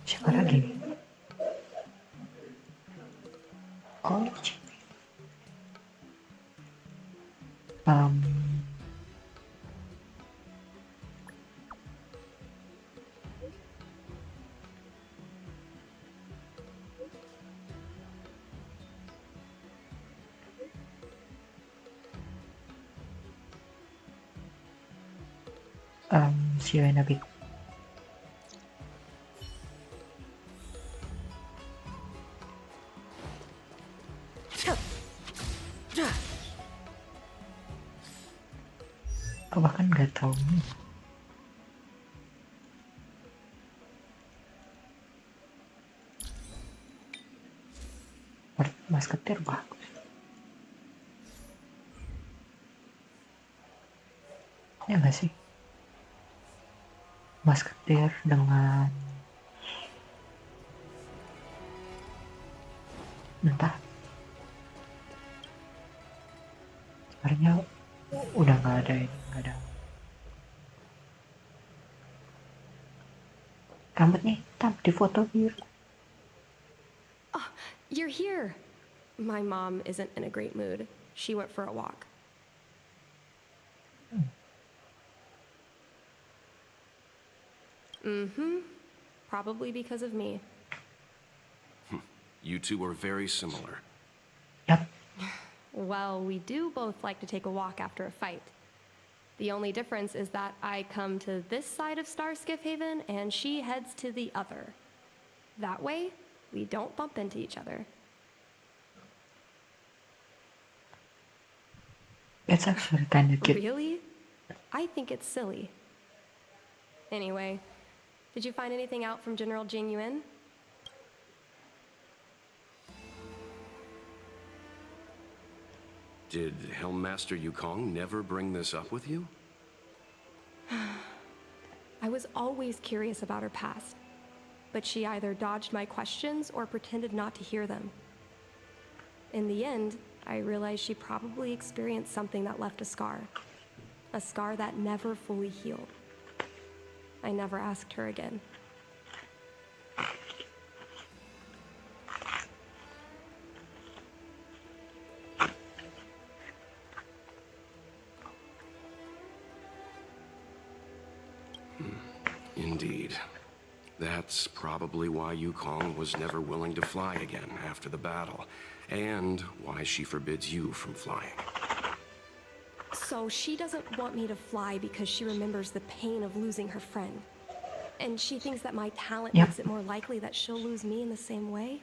Siapa lagi nih? Oh, see you in a bit. Aku bahkan nggak tahu nih. Masketir bagus. Ya nggak sih? Masketir dengan entah. Sebenarnya udah nggak ada ini, nggak ada. Rambutnya hitam di foto biru. Oh, you're here. My mom isn't in a great mood. She went for a walk. Probably because of me. You two are very similar. Yep. Well, we do both like to take a walk after a fight. The only difference is that I come to this side of Starskiff Haven and she heads to the other. That way, we don't bump into each other. It's actually kind of cute. Really? I think it's silly. Anyway, Did you find anything out from General Jing Yuan? Did Helmmaster Yukong never bring this up with you? I was always curious about her past, but she either dodged my questions or pretended not to hear them. In the end, I realized she probably experienced something that left a scar that never fully healed. I never asked her again. Indeed. That's probably why Yukong was never willing to fly again after the battle, and why she forbids you from flying. So she doesn't want me to fly because she remembers the pain of losing her friend. And she thinks that my talent makes it more likely that she'll lose me in the same way?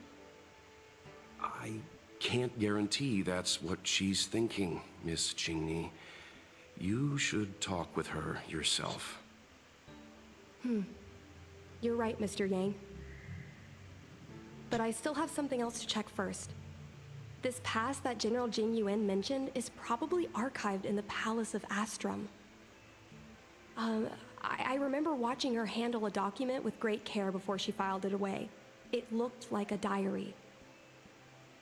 I can't guarantee that's what she's thinking, Miss Qingni. You should talk with her yourself. You're right, Mr. Yang. But I still have something else to check first. This past that General Jing Yuan mentioned is probably archived in the Palace of Astrum. I remember watching her handle a document with great care before she filed it away. It looked like a diary.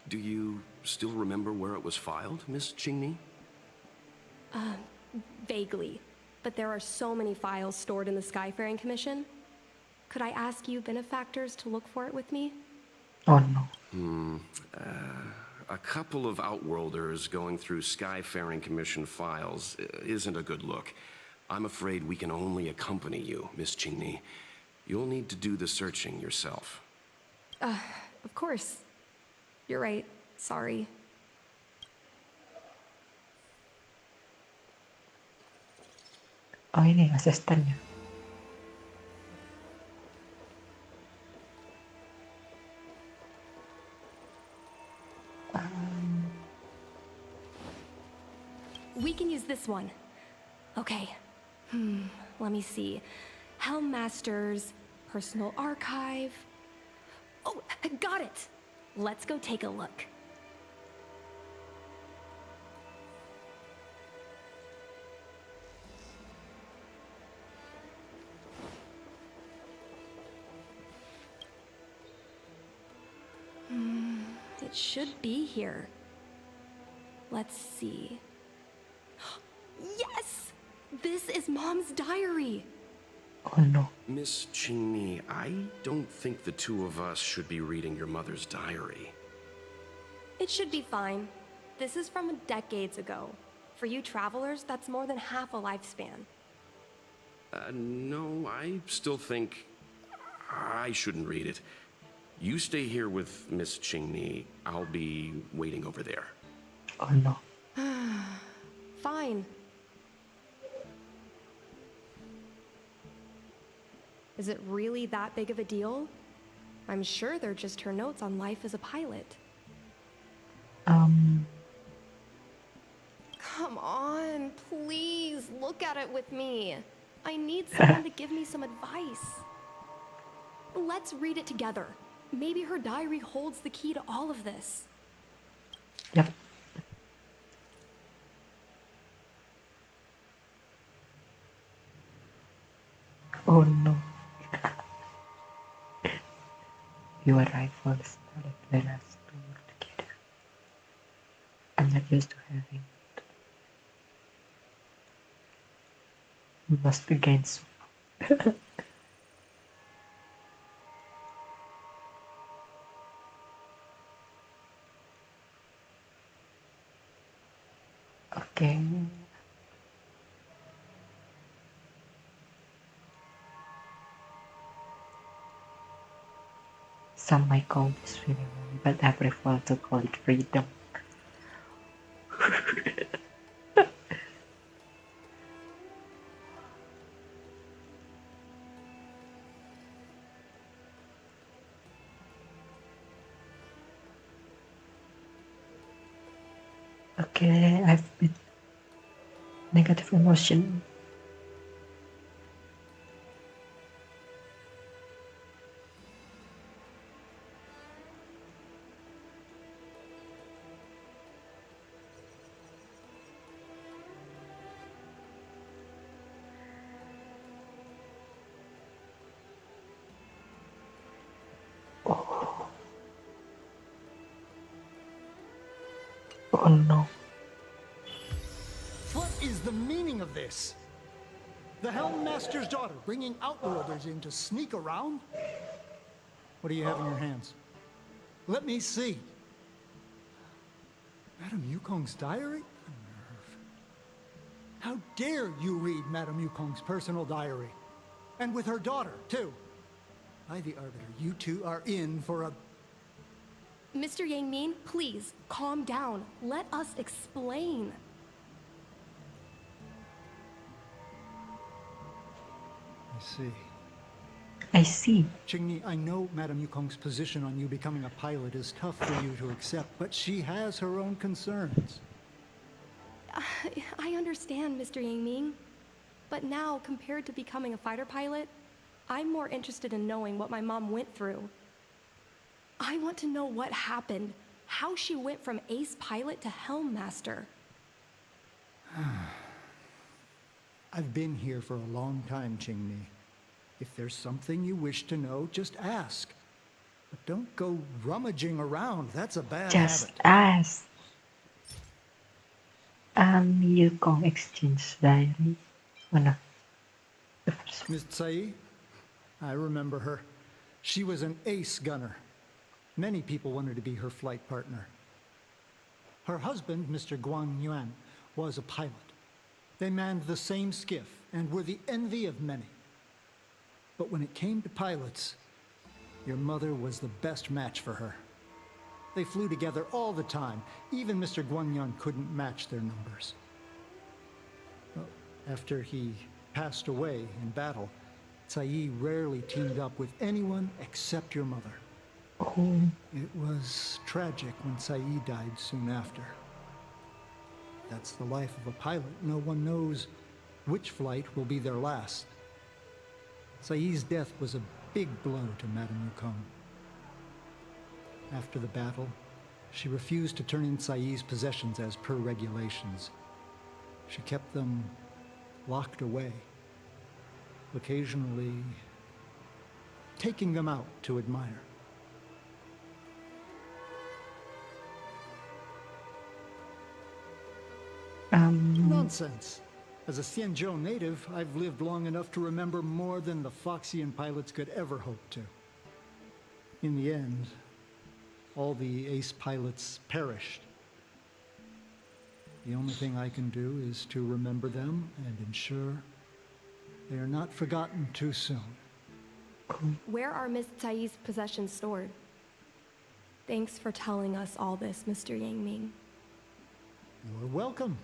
Do you still remember where it was filed, Miss Qingni? Vaguely. But there are so many files stored in the Skyfaring Commission. Could I ask you benefactors to look for it with me? Oh no. A couple of Outworlders going through Skyfaring Commission files isn't a good look. I'm afraid we can only accompany you, Miss Qingni. You'll need to do the searching yourself. Of course. You're right. Sorry. Oh ini asistennya. We can use this one. Okay. Let me see. Helmmaster's personal archive. Oh, I got it. Let's go take a look. It should be here. Let's see. Yes! This is Mom's diary! Oh no. Miss Qingni, I don't think the two of us should be reading your mother's diary. It should be fine. This is from decades ago. For you travelers, that's more than half a lifespan. No, I still think I shouldn't read it. You stay here with Miss Qingni. I'll be waiting over there. Oh no. Fine. Is it really that big of a deal? I'm sure they're just her notes on life as a pilot. Come on, please look at it with me. I need someone to give me some advice. Let's read it together. Maybe her diary holds the key to all of this. Yep. Oh no. Your rifles let us to work together. I'm not used to having it. We must regain some. Okay. Some might call this feeling, but I prefer to call it freedom. Okay, I've been negative emotion. Oh no. What is the meaning of this? The Helm Master's daughter bringing Outworlders in to sneak around? What do you have in your hands? Let me see. Madame Yukong's diary? A nerve. How dare you read Madame Yukong's personal diary? And with her daughter, too. By the Arbiter, you two are in for a... Mr. Yang Min, please, calm down. Let us explain. I see. I see. Qingni, I know Madame Yukong's position on you becoming a pilot is tough for you to accept, but she has her own concerns. I understand, Mr. Yang Ming. But now, compared to becoming a fighter pilot, I'm more interested in knowing what my mom went through. I want to know what happened, how she went from ace pilot to helm master. I've been here for a long time, Qingni. If there's something you wish to know, just ask. But don't go rummaging around. That's a bad Just habit. ask. Yukong exchange diary. One of the first. Miss Tsai, I remember her. She was an ace gunner. Many people wanted to be her flight partner. Her husband, Mr. Guan Yuan, was a pilot. They manned the same skiff and were the envy of many. But when it came to pilots, your mother was the best match for her. They flew together all the time. Even Mr. Guanyan couldn't match their numbers. Well, after he passed away in battle, Tsai rarely teamed up with anyone except your mother. Oh. It was tragic when Tsai died soon after. That's the life of a pilot. No one knows which flight will be their last. Tsai's death was a big blow to Madame Yukong. After the battle, she refused to turn in Tsai's possessions as per regulations. She kept them locked away, occasionally taking them out to admire. Nonsense. As a Xianzhou native, I've lived long enough to remember more than the Foxian pilots could ever hope to. In the end, all the ace pilots perished. The only thing I can do is to remember them and ensure they are not forgotten too soon. Where are Miss Tsai's possessions stored? Thanks for telling us all this, Mr. Yang Ming. You're welcome.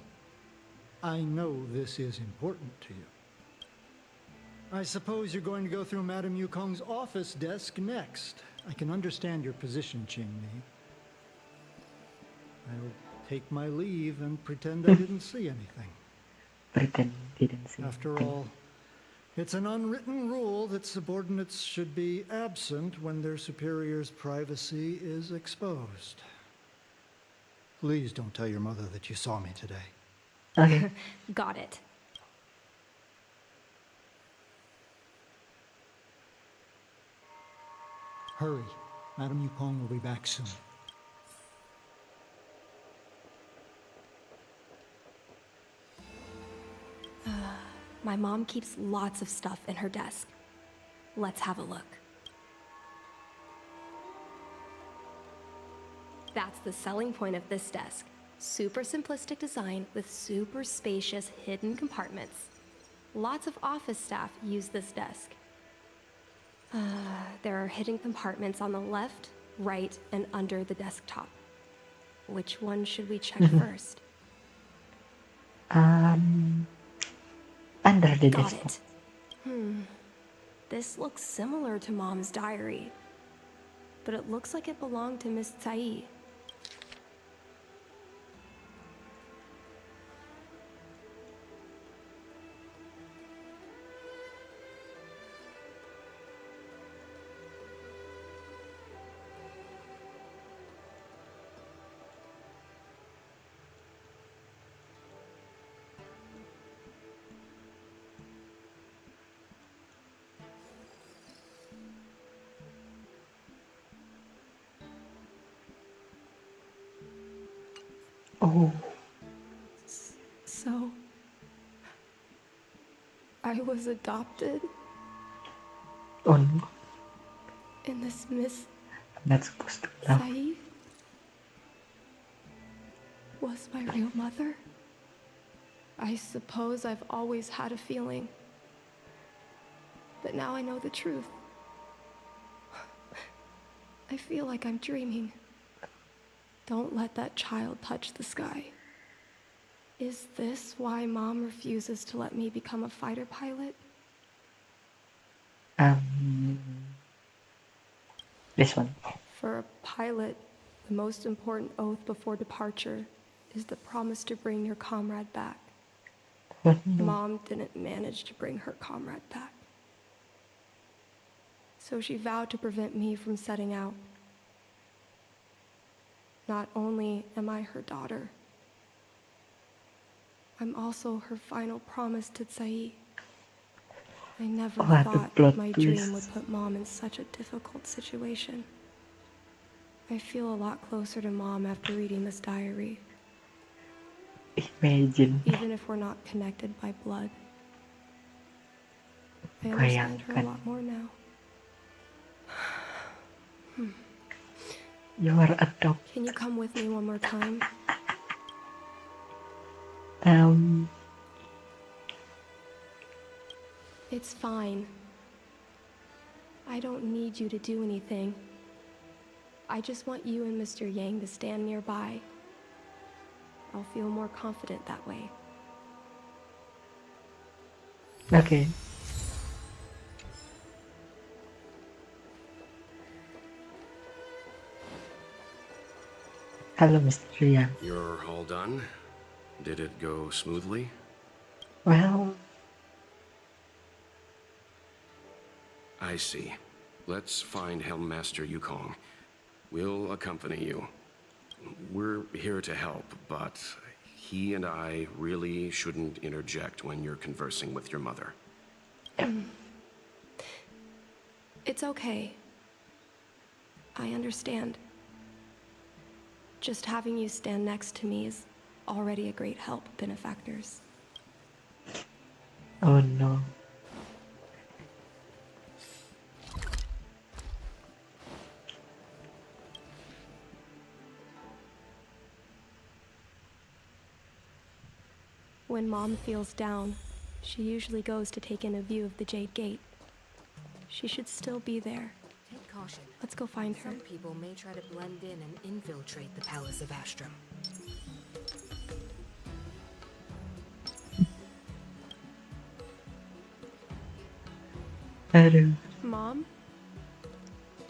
I know this is important to you. I suppose you're going to go through Madame Yukong's office desk next. I can understand your position, Qingmi. I'll take my leave and pretend I didn't see anything. Pretend didn't see After anything. all, it's an unwritten rule that subordinates should be absent when their superior's privacy is exposed. Please don't tell your mother that you saw me today. Okay. Got it. Hurry. Madame Yukong will be back soon. My mom keeps lots of stuff in her desk. Let's have a look. That's the selling point of this desk. Super simplistic design with super spacious hidden compartments. Lots of office staff use this desk. There are hidden compartments on the left, right, and under the desktop. Which one should we check first? Under the Got desktop. it. This looks similar to Mom's diary, but it looks like it belonged to Miss Tsai. Oh, So, I was adopted, oh no, and this Miss I'm not supposed to laugh. Saeed was my real mother. I suppose I've always had a feeling, but now I know the truth. I feel like I'm dreaming. Don't let that child touch the sky. Is this why Mom refuses to let me become a fighter pilot? This one. For a pilot, the most important oath before departure is the promise to bring your comrade back. What no? Mom didn't manage to bring her comrade back. So she vowed to prevent me from setting out. Not only am I her daughter, I'm also her final promise to Tsai. I never Oh, the thought plot my twist. dream would put Mom in such a difficult situation. I feel a lot closer to Mom after reading this diary, Imagine. even if we're not connected by blood. I understand her a Bayangkan. lot more now. You are adopted. Can you come with me one more time? It's fine. I don't need you to do anything. I just want you and Mr. Yang to stand nearby. I'll feel more confident that way. Okay. Hello, Mr. Yang. You're all done? Did it go smoothly? Well, I see. Let's find Helmmaster Yukong. We'll accompany you. We're here to help, but he and I really shouldn't interject when you're conversing with your mother. It's okay. I understand. Just having you stand next to me is already a great help, benefactors. oh no. When Mom feels down, she usually goes to take in a view of the Jade Gate. She should still be there. Take caution. Let's go find her. Some people may try to blend in and infiltrate the Palace of Astrum. Aduh. Mom?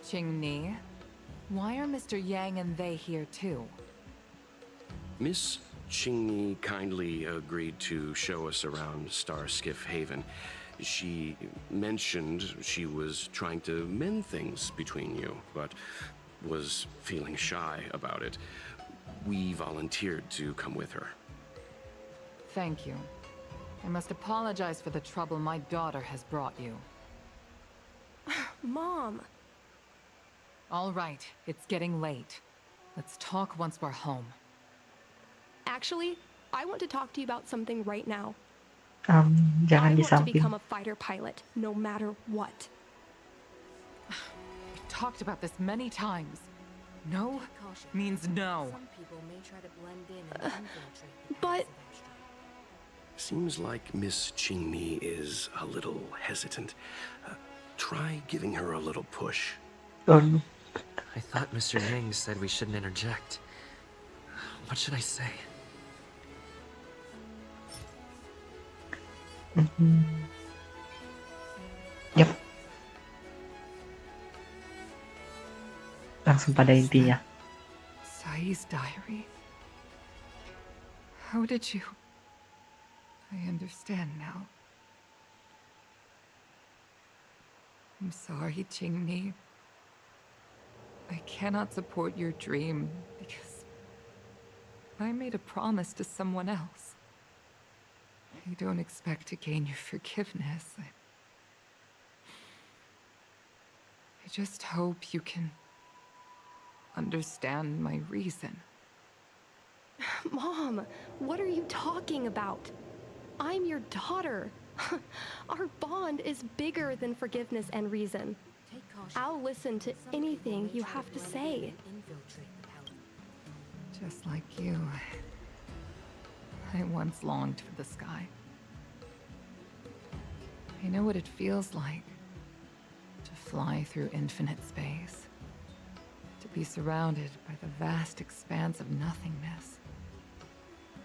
Qingni, why are Mr. Yang and they here too? Miss Qingni kindly agreed to show us around Starskiff Haven. She mentioned she was trying to mend things between you, but was feeling shy about it. We volunteered to come with her. Thank you. I must apologize for the trouble my daughter has brought you. Mom! All right, it's getting late. Let's talk once we're home. Actually, I want to talk to you about something right now. Jangan I want to disamping. become a fighter pilot, no matter what. We've talked about this many times. No Caution. means no. Some people may try to blend in and infiltrate the but- Palace of Astrum. Seems like Miss Qingni is a little hesitant. Try giving her a little push. Oh no. I thought Mr. Yang said we shouldn't interject. What should I say? Yep. Langsung pada intinya. Sai's diary? How did you... I understand now. I'm sorry, Qingni. I cannot support your dream because I made a promise to someone else. I don't expect to gain your forgiveness. I just hope you can understand my reason. Mom, what are you talking about? I'm your daughter. Our bond is bigger than forgiveness and reason. I'll listen to anything you have to say. Just like you, I once longed for the sky. I know what it feels like to fly through infinite space, to be surrounded by the vast expanse of nothingness,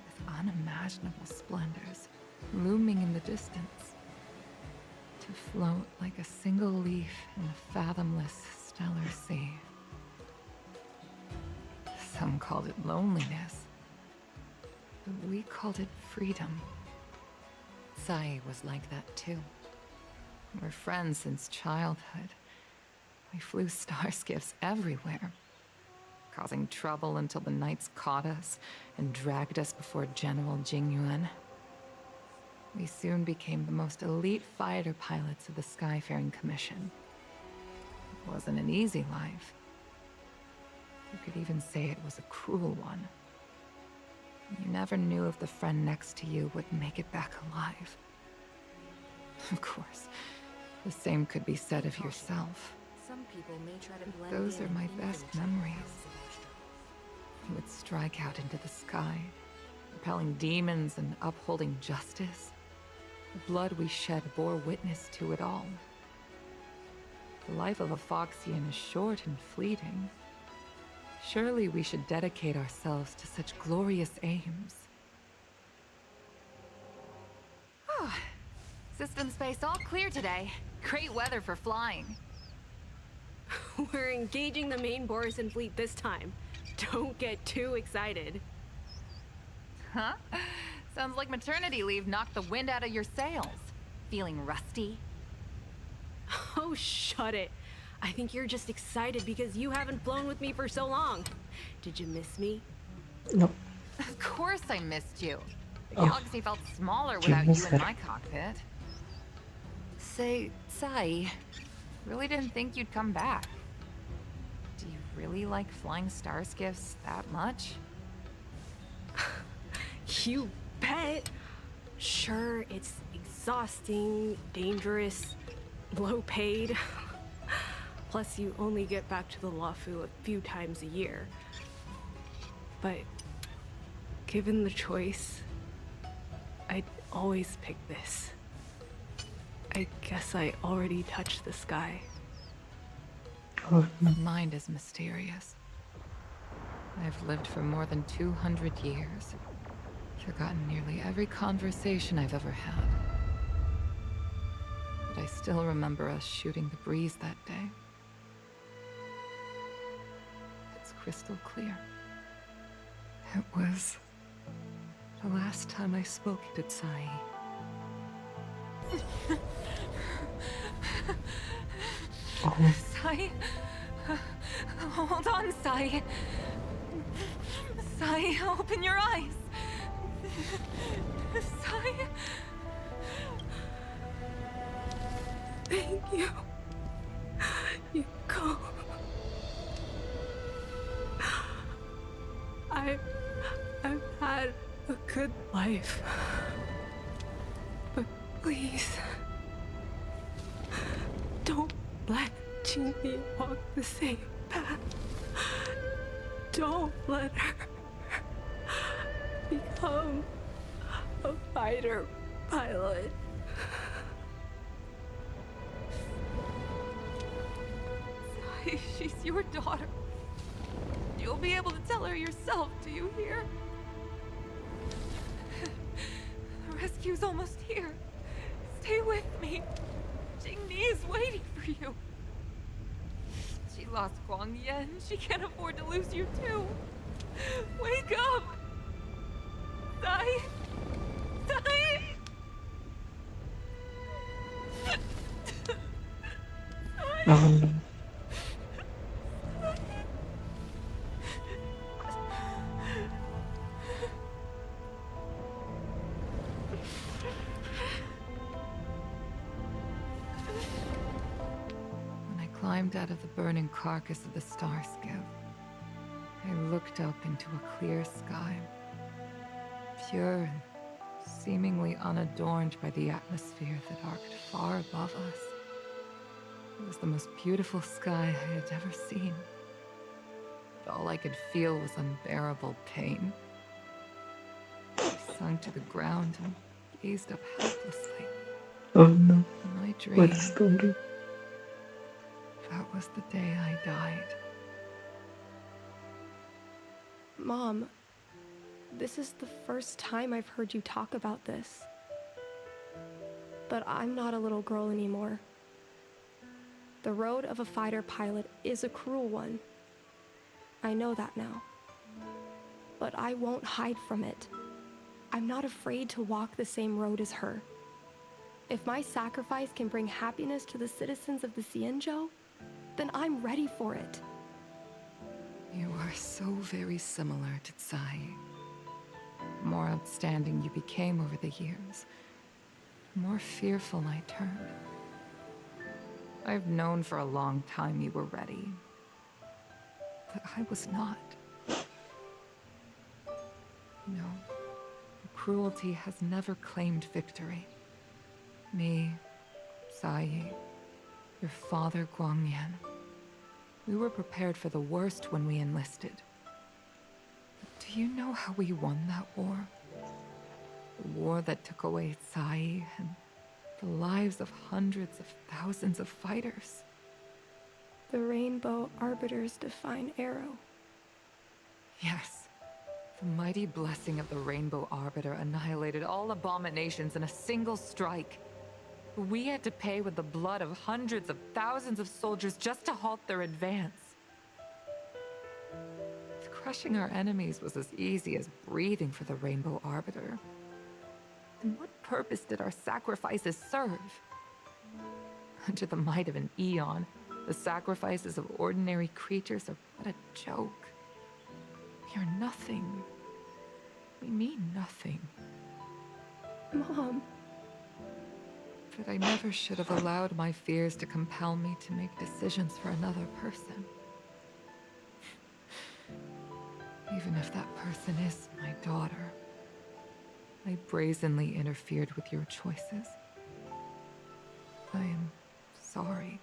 with unimaginable splendors looming in the distance, to float like a single leaf in the fathomless stellar sea. Some called it loneliness, but we called it freedom. Sai was like that too. We're friends since childhood. We flew star skiffs everywhere, causing trouble until the Knights caught us and dragged us before General Jingyuan. We soon became the most elite fighter pilots of the Skyfaring Commission. It wasn't an easy life. You could even say it was a cruel one. You never knew if the friend next to you would make it back alive. Of course, the same could be said of yourself. Some people may try to blend Those in are my and best infiltrate memories. the You would strike out into the sky, repelling demons and upholding justice. The blood we shed bore witness to it all. The life of a Foxian is short and fleeting. Surely we should dedicate ourselves to such glorious aims. System space all clear today. Great weather for flying. We're engaging the main Borison fleet this time. Don't get too excited. Huh? Sounds like maternity leave knocked the wind out of your sails. Feeling rusty? Oh, shut it. I think you're just excited because you haven't flown with me for so long. Did you miss me? No. Of course I missed you. The Oh. galaxy felt smaller Did you without you miss in her? my cockpit. Say, Sai, really didn't think you'd come back. Do you really like flying star skiffs that much? You bet. Sure, it's exhausting, dangerous, low paid. Plus, you only get back to the Luofu a few times a year. But given the choice, I'd always pick this. I guess I already touched the sky. Oh, no. Mind is mysterious. I've lived for more than 200 years. Forgotten nearly every conversation I've ever had. But I still remember us shooting the breeze that day. It's crystal clear. It was the last time I spoke to Tsai. Oh. Sai? Hold on, Sai. Sai, open your eyes. Sai? Thank you. Yukong. I've had a good life. But please, don't let Qingli walk the same path. Don't let her become a fighter pilot. Sai, she's your daughter. You'll be able to tell her yourself, do you hear? The rescue's almost here. Stay with me. Jingni is waiting for you. She lost Guang Yan. She can't afford to lose you too. Wake up! Sai! Sai! Oh, no. When I climbed out of the burning carcass of the star skiff, I looked up into a clear sky. pure and seemingly unadorned by the atmosphere that arced far above us. It was the most beautiful sky I had ever seen. But all I could feel was unbearable pain. I sunk to the ground and gazed up helplessly. Oh no. In my dream, What a story. that was the day I died. Mom, this is the first time I've heard you talk about this. But I'm not a little girl anymore. The road of a fighter pilot is a cruel one. I know that now. But I won't hide from it. I'm not afraid to walk the same road as her. If my sacrifice can bring happiness to the citizens of the Xianzhou, then I'm ready for it. You are so very similar to Tsai. The more outstanding you became over the years, the more fearful I turned. I've known for a long time you were ready, but I was not. No, the cruelty has never claimed victory. Me, Tsai, your father Guangyan, we were prepared for the worst when we enlisted. Do you know how we won that war? The war that took away Tsai and the lives of hundreds of thousands of fighters. The Rainbow Arbiter's divine arrow. Yes. The mighty blessing of the Rainbow Arbiter annihilated all abominations in a single strike. We had to pay with the blood of hundreds of thousands of soldiers just to halt their advance. If crushing our enemies was as easy as breathing for the Rainbow Arbiter, then what purpose did our sacrifices serve? Under the might of an eon, the sacrifices of ordinary creatures are but a joke. We are nothing. We mean nothing. Mom. But I never should have allowed my fears to compel me to make decisions for another person. Even if that person is my daughter, I brazenly interfered with your choices. I am sorry.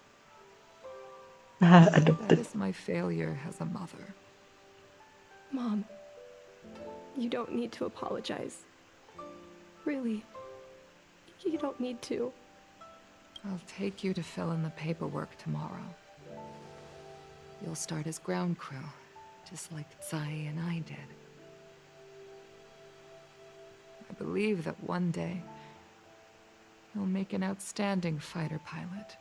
That is my failure as a mother. Mom, you don't need to apologize. Really, you don't need to. I'll take you to fill in the paperwork tomorrow. You'll start as ground crew, just like Tsai and I did. I believe that one day, you'll make an outstanding fighter pilot.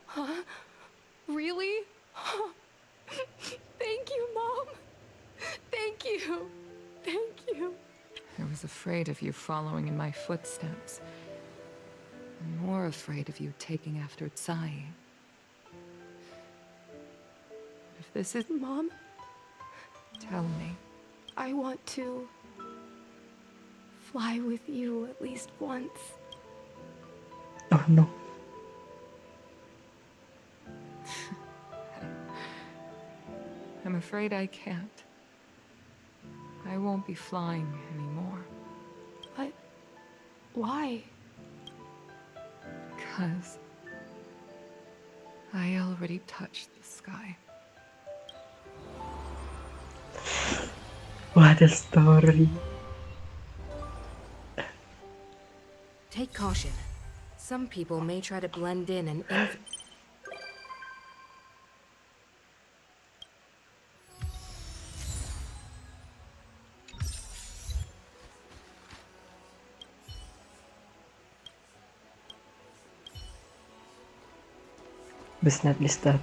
Huh? Really? Thank you, Mom. Thank you. Thank you. I was afraid of you following in my footsteps. I'm more afraid of you taking after Tsai. If this is... Mom? Tell me. I want to fly with you at least once. Oh no. I'm afraid I can't. I won't be flying anymore. But why? Because I already touched the sky. What a story. Take caution. Some people may try to blend in and Best not disturb.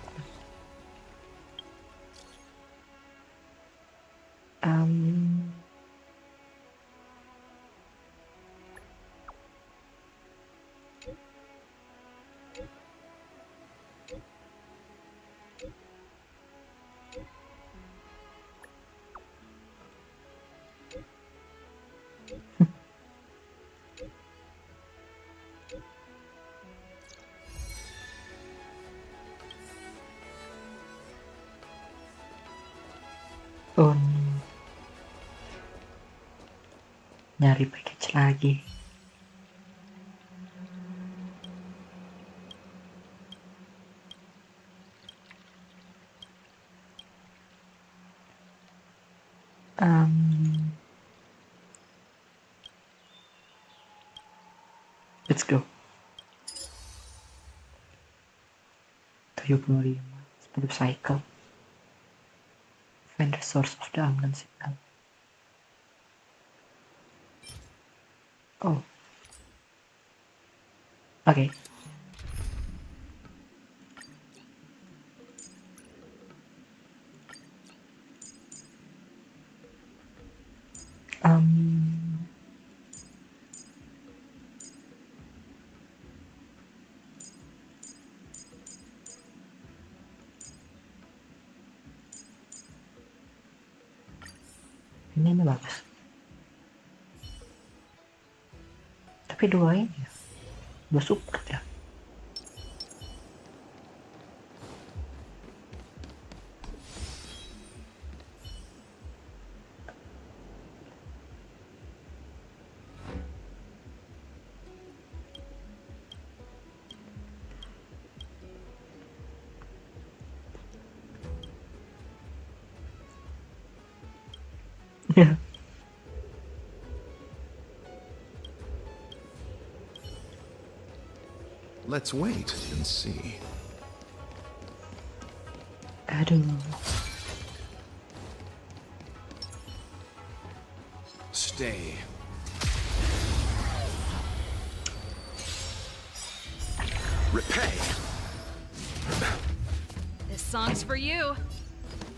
Oh no. Nyari package lagi. Let's go. 75, 10 cycle. Find the source of the unknown signal. Oh. Okay. Ini bagus. Tapi dua ini ya. Dua support ya. Yeah. Let's wait and see. Aduh. Stay. Repay. This song's for you.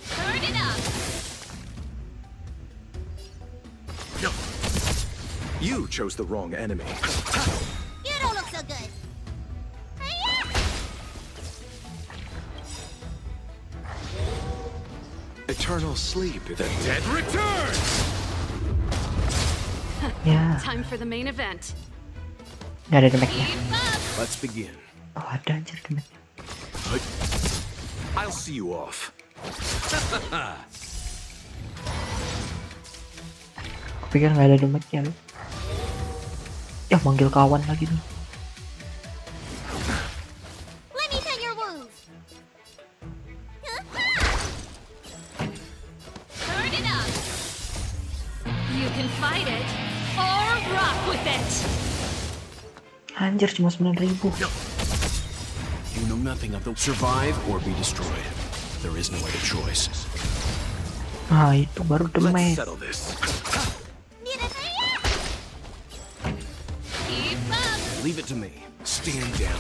Turn it up. No. You chose the wrong enemy. You don't look so good. Eternal sleep. The dead return! Yeah. Time for the main event. Gak ada damage-nya. Let's begin. Oh, ada anjir damage-nya. I'll see you off. Aku pikir gak ada damage-nya loh. Ya, manggil kawan lagi tuh. Let me tend your wounds. Turn it up. You can fight it or rock with it. Anjir, cuma 9.000. You know nothing of the survive or be destroyed. There is no other choice. Ah, itu baru Let's damage. settle this. Leave it to me. Stand down.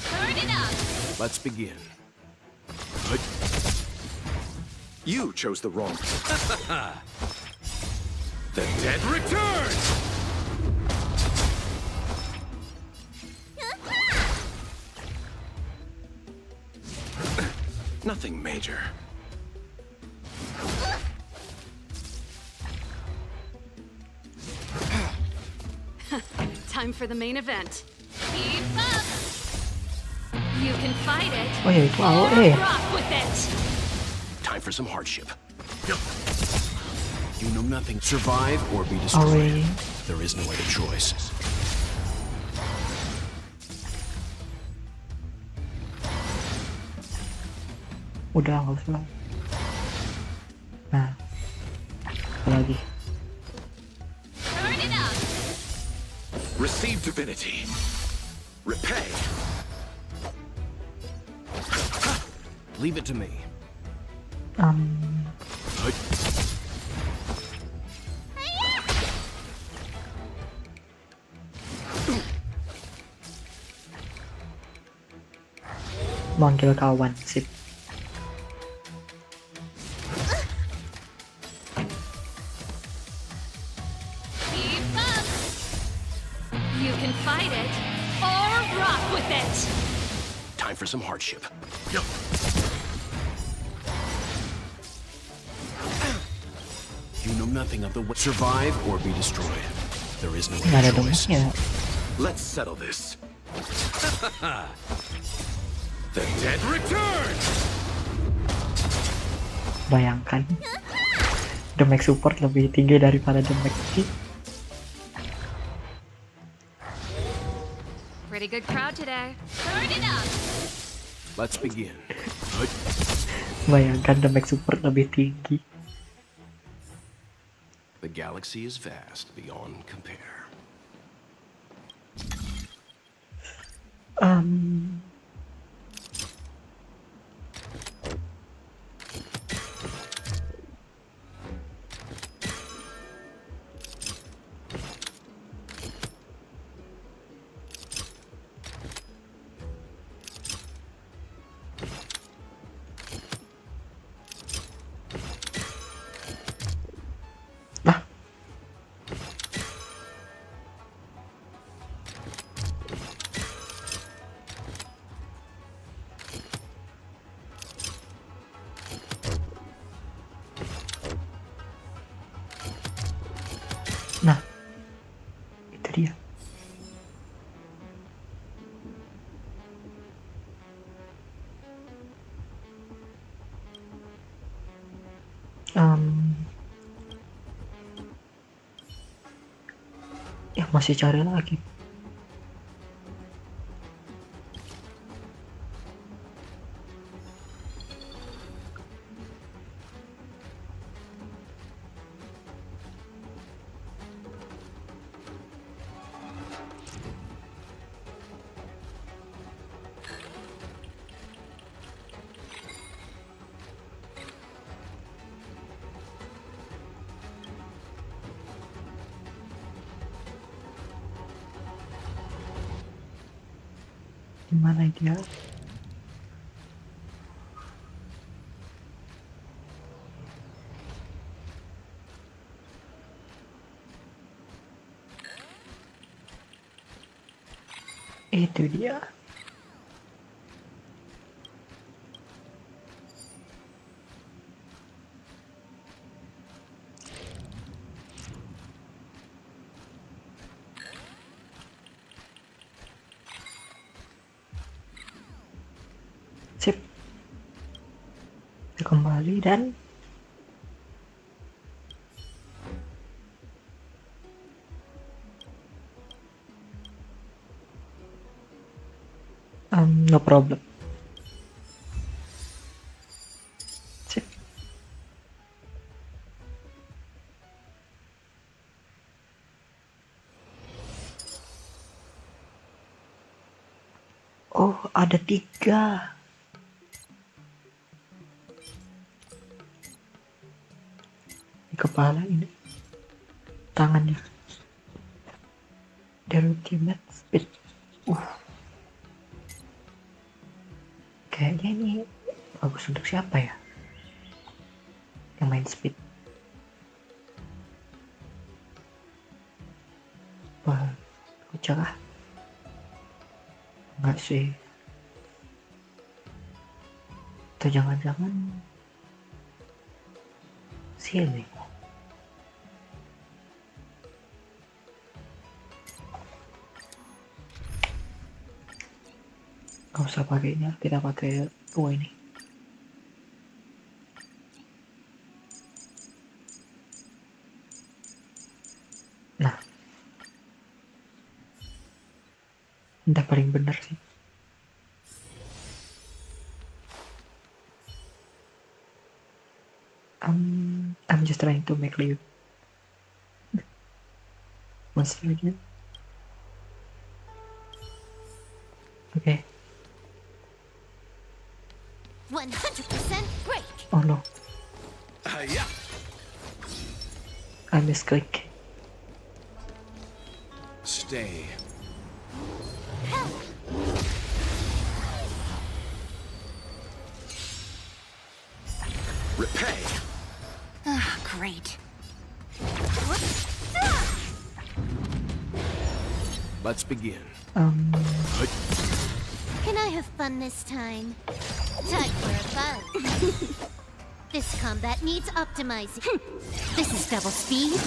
Turn it up. Let's begin. You chose the wrong. The dead return! Nothing major. Time for the main event. Keep up. You can fight it Oh ya, itu or AOE. rock with it. Time for some hardship. You know nothing. Survive or be destroyed. AOE. There is no other choice. Udah, nggak usah. Nah, apa lagi? Turn it up. Receive divinity. Repay. Leave it to me. Manggil kawan, sip. Keep up. You can fight it or rock with it. Time for some hardship. You know nothing of the survive or be destroyed. There is no Nggak ada other choice. damage-nya. Let's settle this. The dead return! Bayangkan. damage support lebih tinggi daripada damage kit. Pretty good crowd today. Turn it up. Let's begin. Bayangkan damage support lebih tinggi. The galaxy is vast beyond compare. Nah, itu dia. Ya masih cari lagi. Gimana dia? Itu dia. Sip. Kita kembali dan no problem. Sip. Oh, ada 3. Kepala ini, tangannya, the ultimate speed. Kayaknya ini bagus untuk siapa ya yang main speed? Wah, cerah. Enggak sih. Atau jangan-jangan sini. Gak usah pakainya, kita pakai dua ini. Nah, udah paling benar sih. I'm just trying to make you monster again. Okay. 100% break. Oh no. Yeah. I misclick. Stay. Repay. Ah, great. Let's begin. Can I have fun this time? Time for a buzz. This combat needs optimizing. This is double speed.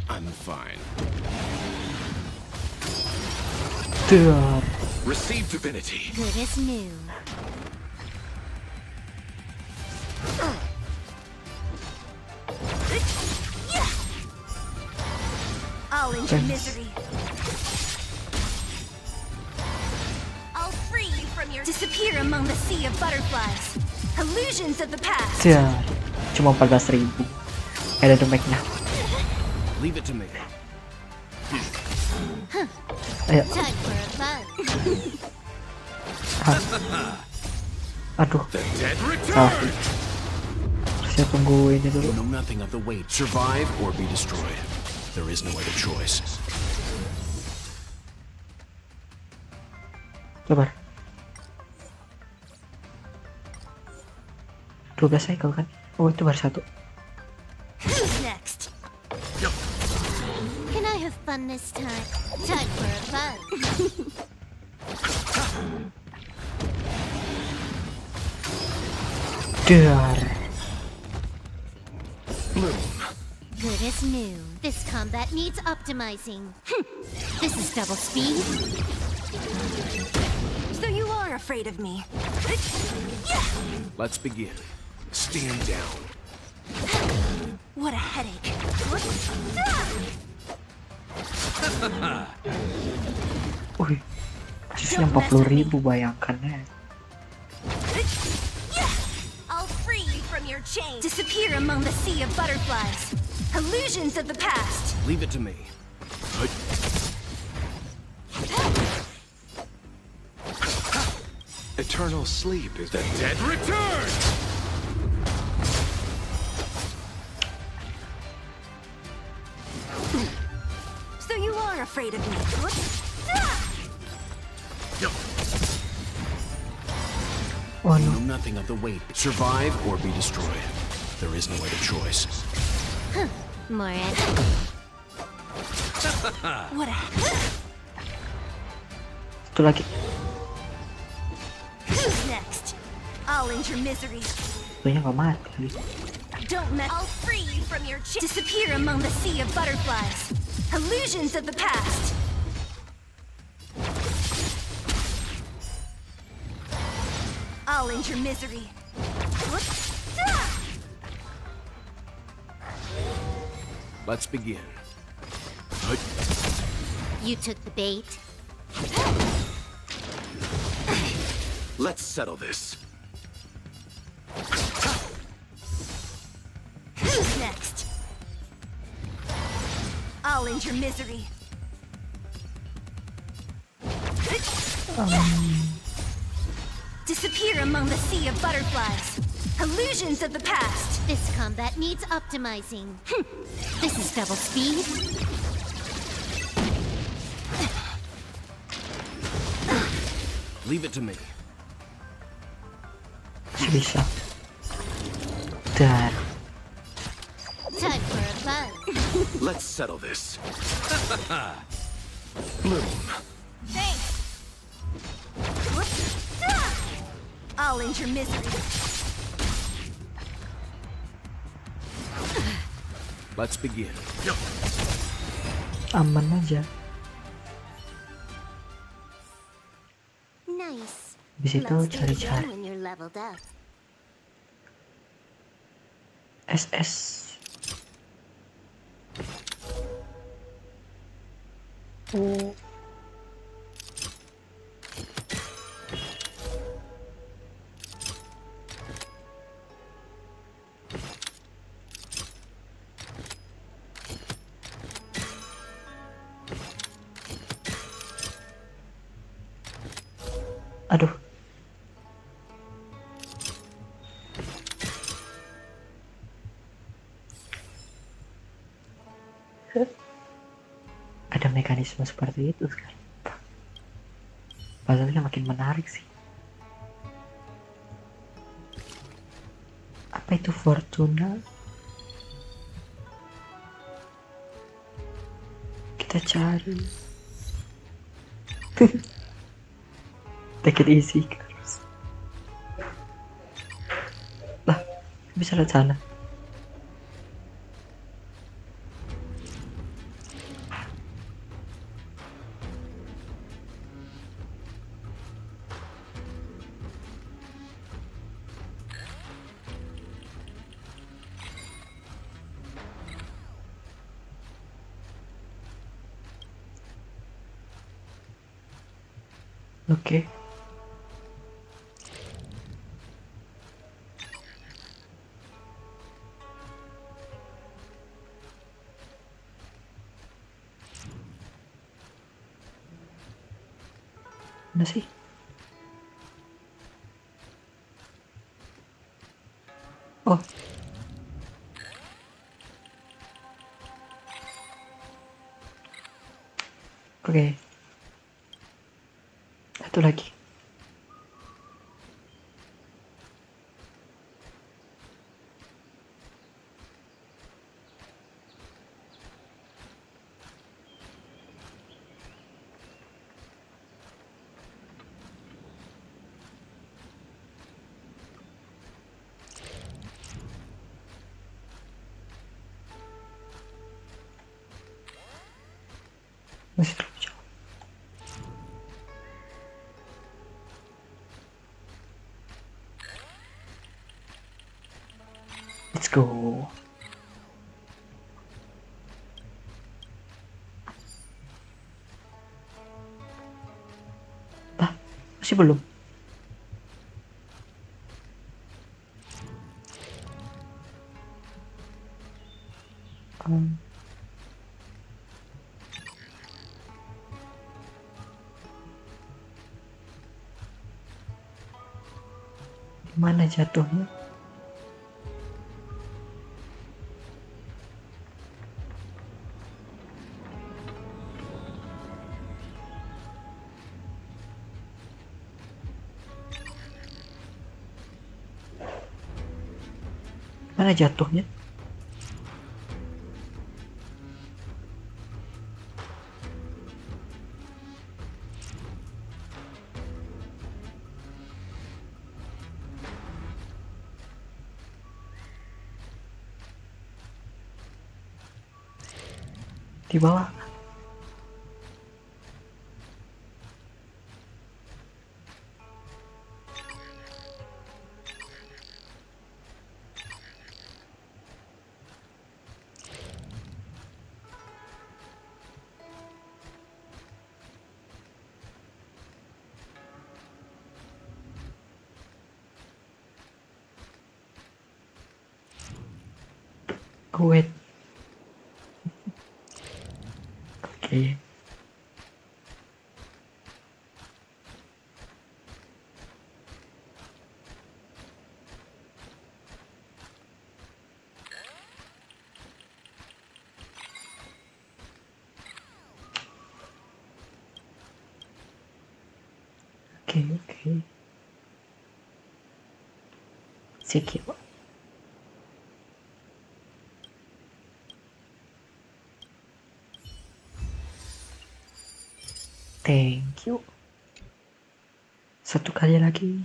I'm fine. Dar. Receive divinity. Good as new. I'll end your misery. I'll free you from your disappear among the sea of butterflies. Illusions of the past. Dar. Cuma 14.000. Ada damage-nya. Leave it to me. Ayo. Time for a fun. Aduh. Salah. Saya tunggu ini dulu. You know nothing of the weight. Survive or be destroyed. There is no other choice. Sabar. 12 cycle kan? Oh itu baru 1. Who's next? Can I have fun this time? Time for a fun. Dar. Good as new. This combat needs optimizing. This is double speed. So you are afraid of me. Let's begin. Stand down. What a headache. Wih, kasusnya 40.000 bayangkan ya. I'll free you from your chains. Disappear among the sea of butterflies. Illusions of the past. Leave it to me. Eternal sleep is The dead return! So you are afraid of me. Oh You no. know nothing of the weight. Survive or be destroyed. There is no other choice. More What a Satu lagi. Who's next? I'll end your misery. Satunya nggak mati. Don't mess. I'll free you from your disappear among the sea of butterflies. Illusions of the past. I'll end your misery. Let's begin. You took the bait. Let's settle this. Who's next? I'll end your misery. Disappear among the sea of butterflies. Illusions of the past. This combat needs optimizing. This is double speed. Leave it to me. Masih bisa. Dar. Time for a fun. Let's settle this. Bloom. Thanks. I'll end your misery. Let's begin. Aman aja. Nice. Habis itu Let's do it cari-cari again when you're leveled up. SS. Oh. Aduh. Ada mekanisme seperti itu sekarang. Puzzle-nya makin menarik sih. Apa itu Fortuna? Kita cari. Take it easy, guys. Lah, bisa lihat sana. Oke. Mana sih? Oh. Oke. Satu lagi. Masih terlalu jauh. Let's go. Masih belum. Mana jatuhnya? Mana jatuhnya? Di bawah. Wait. Oke. Oke. Secure. Thank you. Satu kali lagi.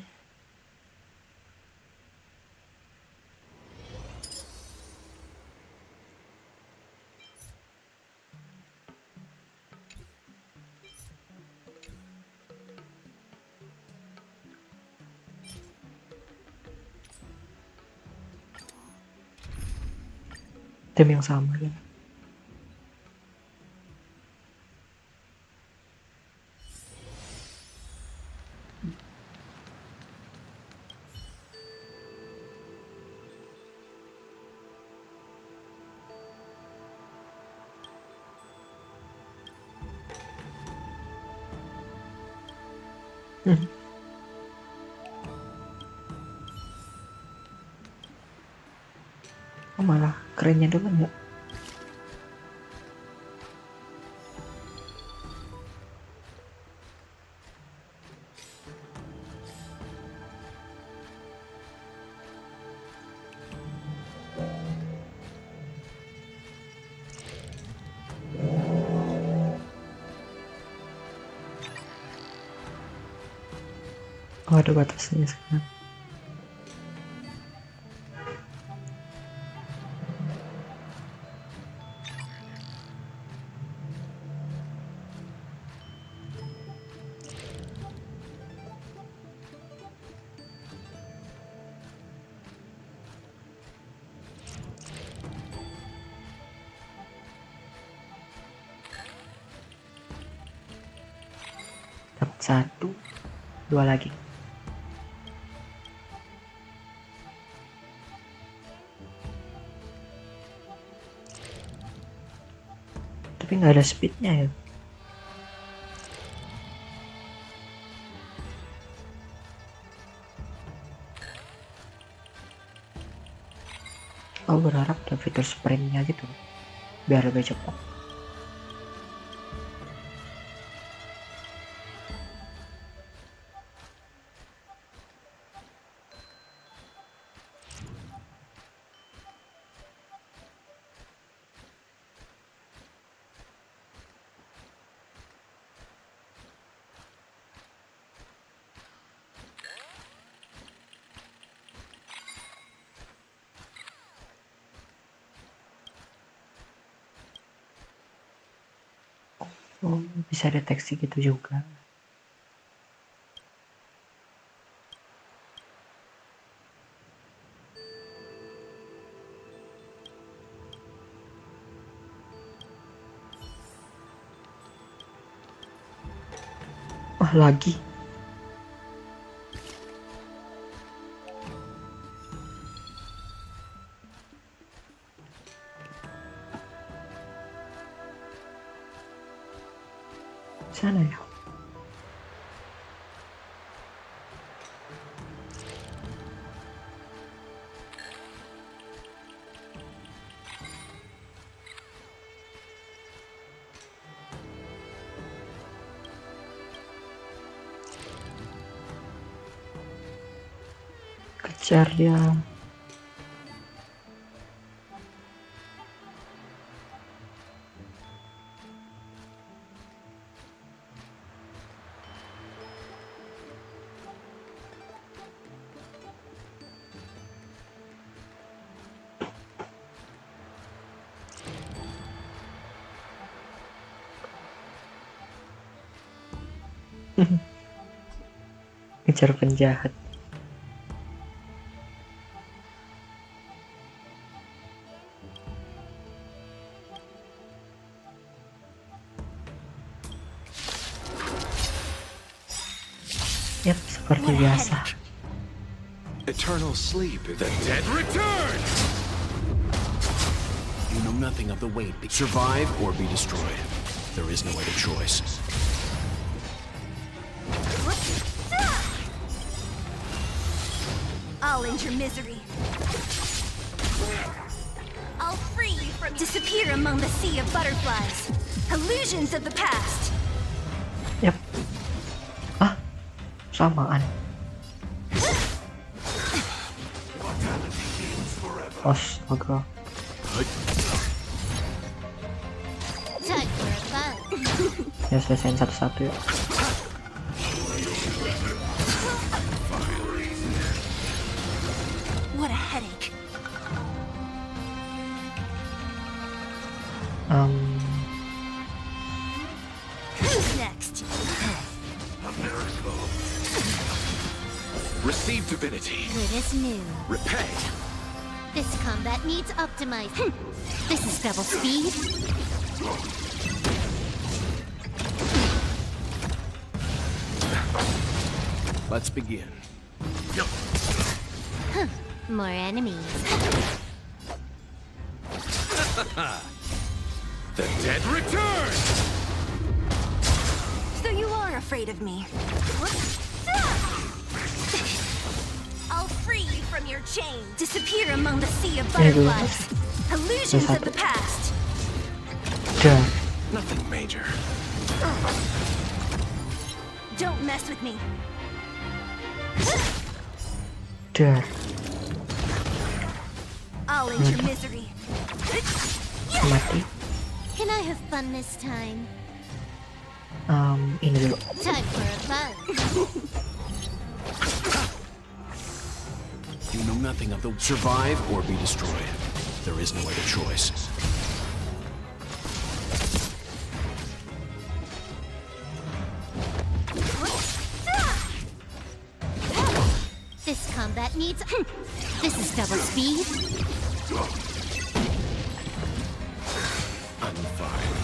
Tim yang sama ya. Oh malah kerennya dulu ya. Oh ada batasnya sekarang. Dapat satu. 2 lagi. Tapi nggak ada speednya ya. Aku berharap ada fitur sprintnya gitu biar lebih cepat. Oh, bisa deteksi gitu juga. Wah, lagi. Sana ya. Kejar dia. Kejar penjahat. Yap, seperti biasa. Eternal sleep. The dead return! You know nothing of the weight. Survive or be destroyed. There is no other choice. I'll end your misery. I'll free you from disappear among the sea of butterflies. Illusions of the past. Yap. Ah, samaan. Astaga. Time for a fun. Ya, selesaiin satu-satu ya. What a headache. Who's next? Receive divinity. Lit is new. Repay. This combat needs optimizing. This is double speed. Let's begin. More enemies. The dead return! So you are afraid of me. I'll free you from your chain. Disappear among the sea of butterflies. Illusions of the past. Dah. Nothing major. Don't mess with me. Dah. I'll end your misery. Mati. Can I have fun this time? Ini dulu. Time for a fun. You know nothing of the survive or be destroyed. There is no other choice. This combat needs. This is double speed. I'm fine.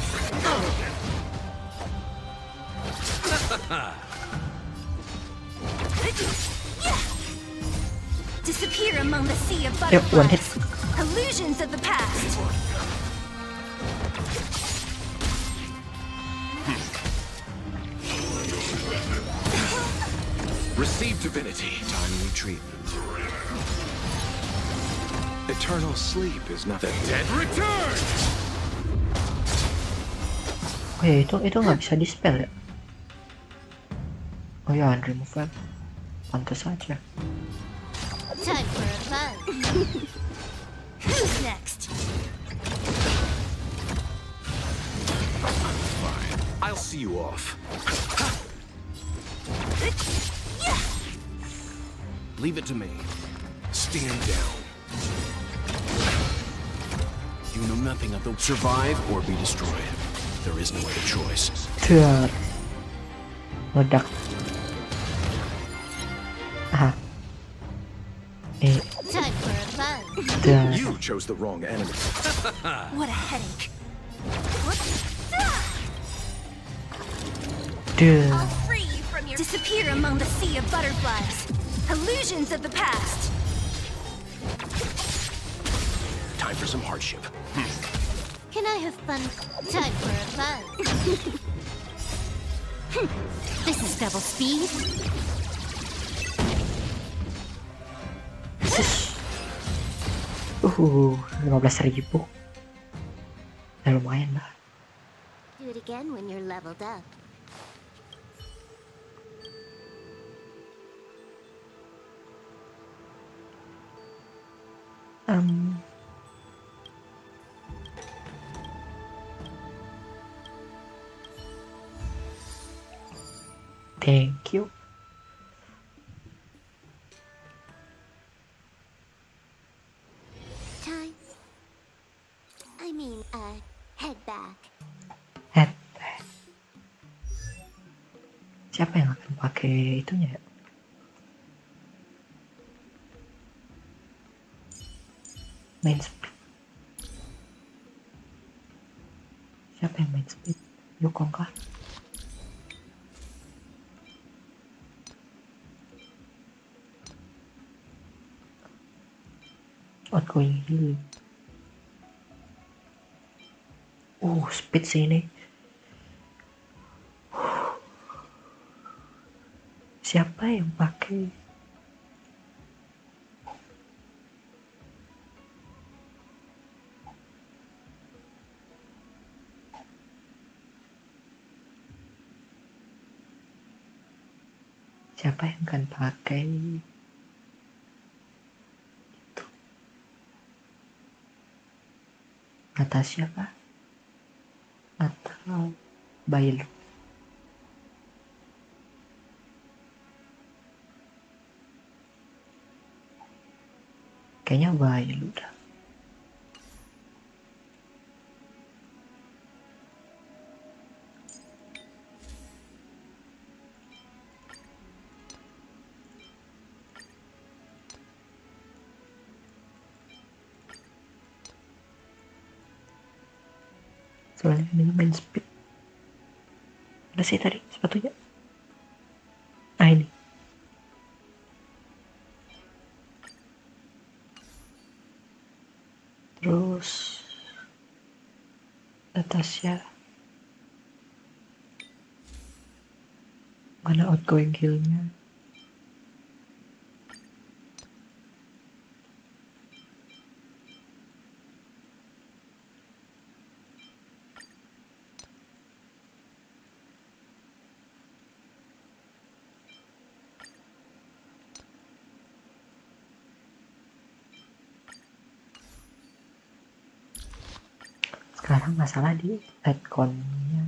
Disappear among the sea of Yep, one hit. butterflies. Illusions of the past. Receive divinity. Timely treatment. Eternal sleep is nothing. The dead return! Oh ya, itu nggak bisa di-spell ya? Oh ya, remove web. Pantas saja. Time for a fun. Who's next? Fine. I'll see you off. Leave it to me. Stand down. You know nothing of the survive or be destroyed. There is no other choice. Dar. Meledak. Aha. Time for a fun. Dar. You chose the wrong enemy. What a headache. Dar. I'll free you from your disappear among the sea of butterflies. Illusions of the past. Time for some hardship. Can I have fun? Time for a fun. This is double speed. 15.000. Ya lumayan lah. Do it again when you're leveled up. Thank you. Time. Head back. Head back. Siapa yang akan pakai itunya ya? Main speed. Siapa yang main speed? Yukong kah? Outgoing healing. Speed sini. Siapa yang pakai? Siapa yang akan pakai? Natasha kah? Atau Bailu? Kayaknya Bailu dah. Soalnya ini main speed. Ada sih tadi sepatunya. Nah ini. Terus Natasha. Mana outgoing healnya? Sekarang masalah di headcon-nya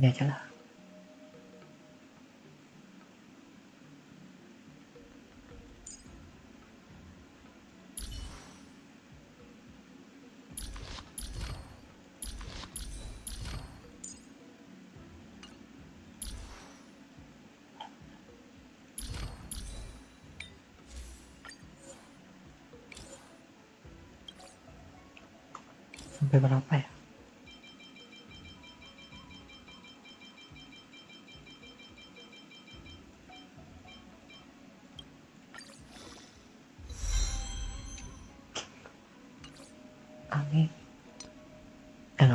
ini aja lah. Sampai berapa ya?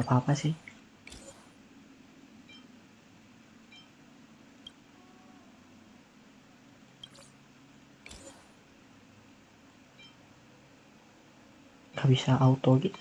apa-apa sih. Gak bisa auto gitu.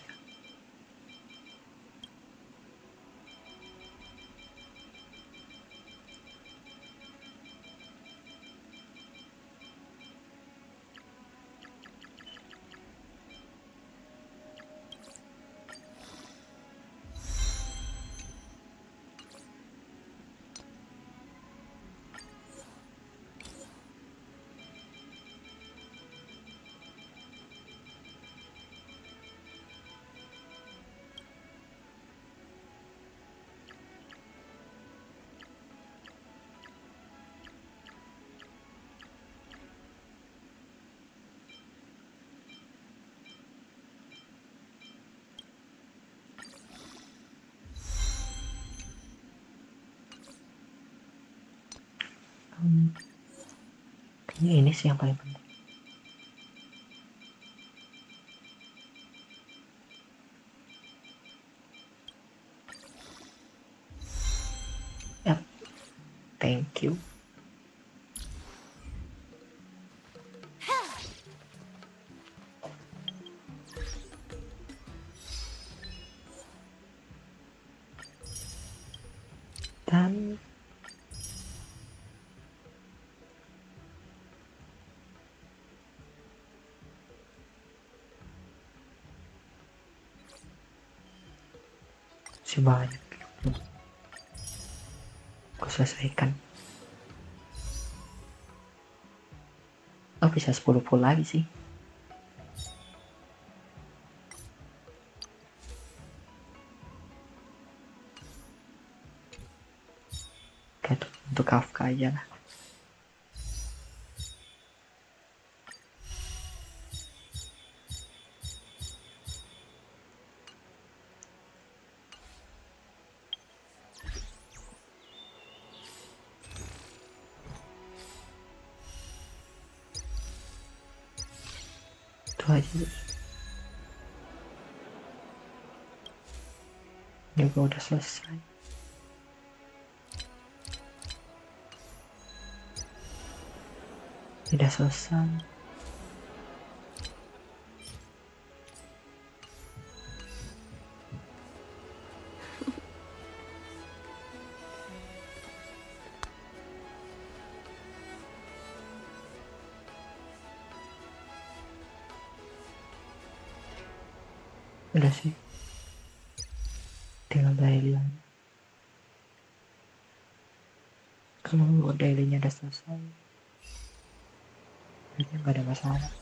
Kayaknya ini sih yang paling penting. Yep. Thank you. Dan masih banyak aku selesaikan. Oh, bisa 10 full lagi sih. Oke, untuk Kafka aja lah. Itu aja. Juga udah selesai. Tidak selesai. Udah sih, tinggal daily aja. Kalau dailynya udah selesai, kayaknya nggak ada masalah.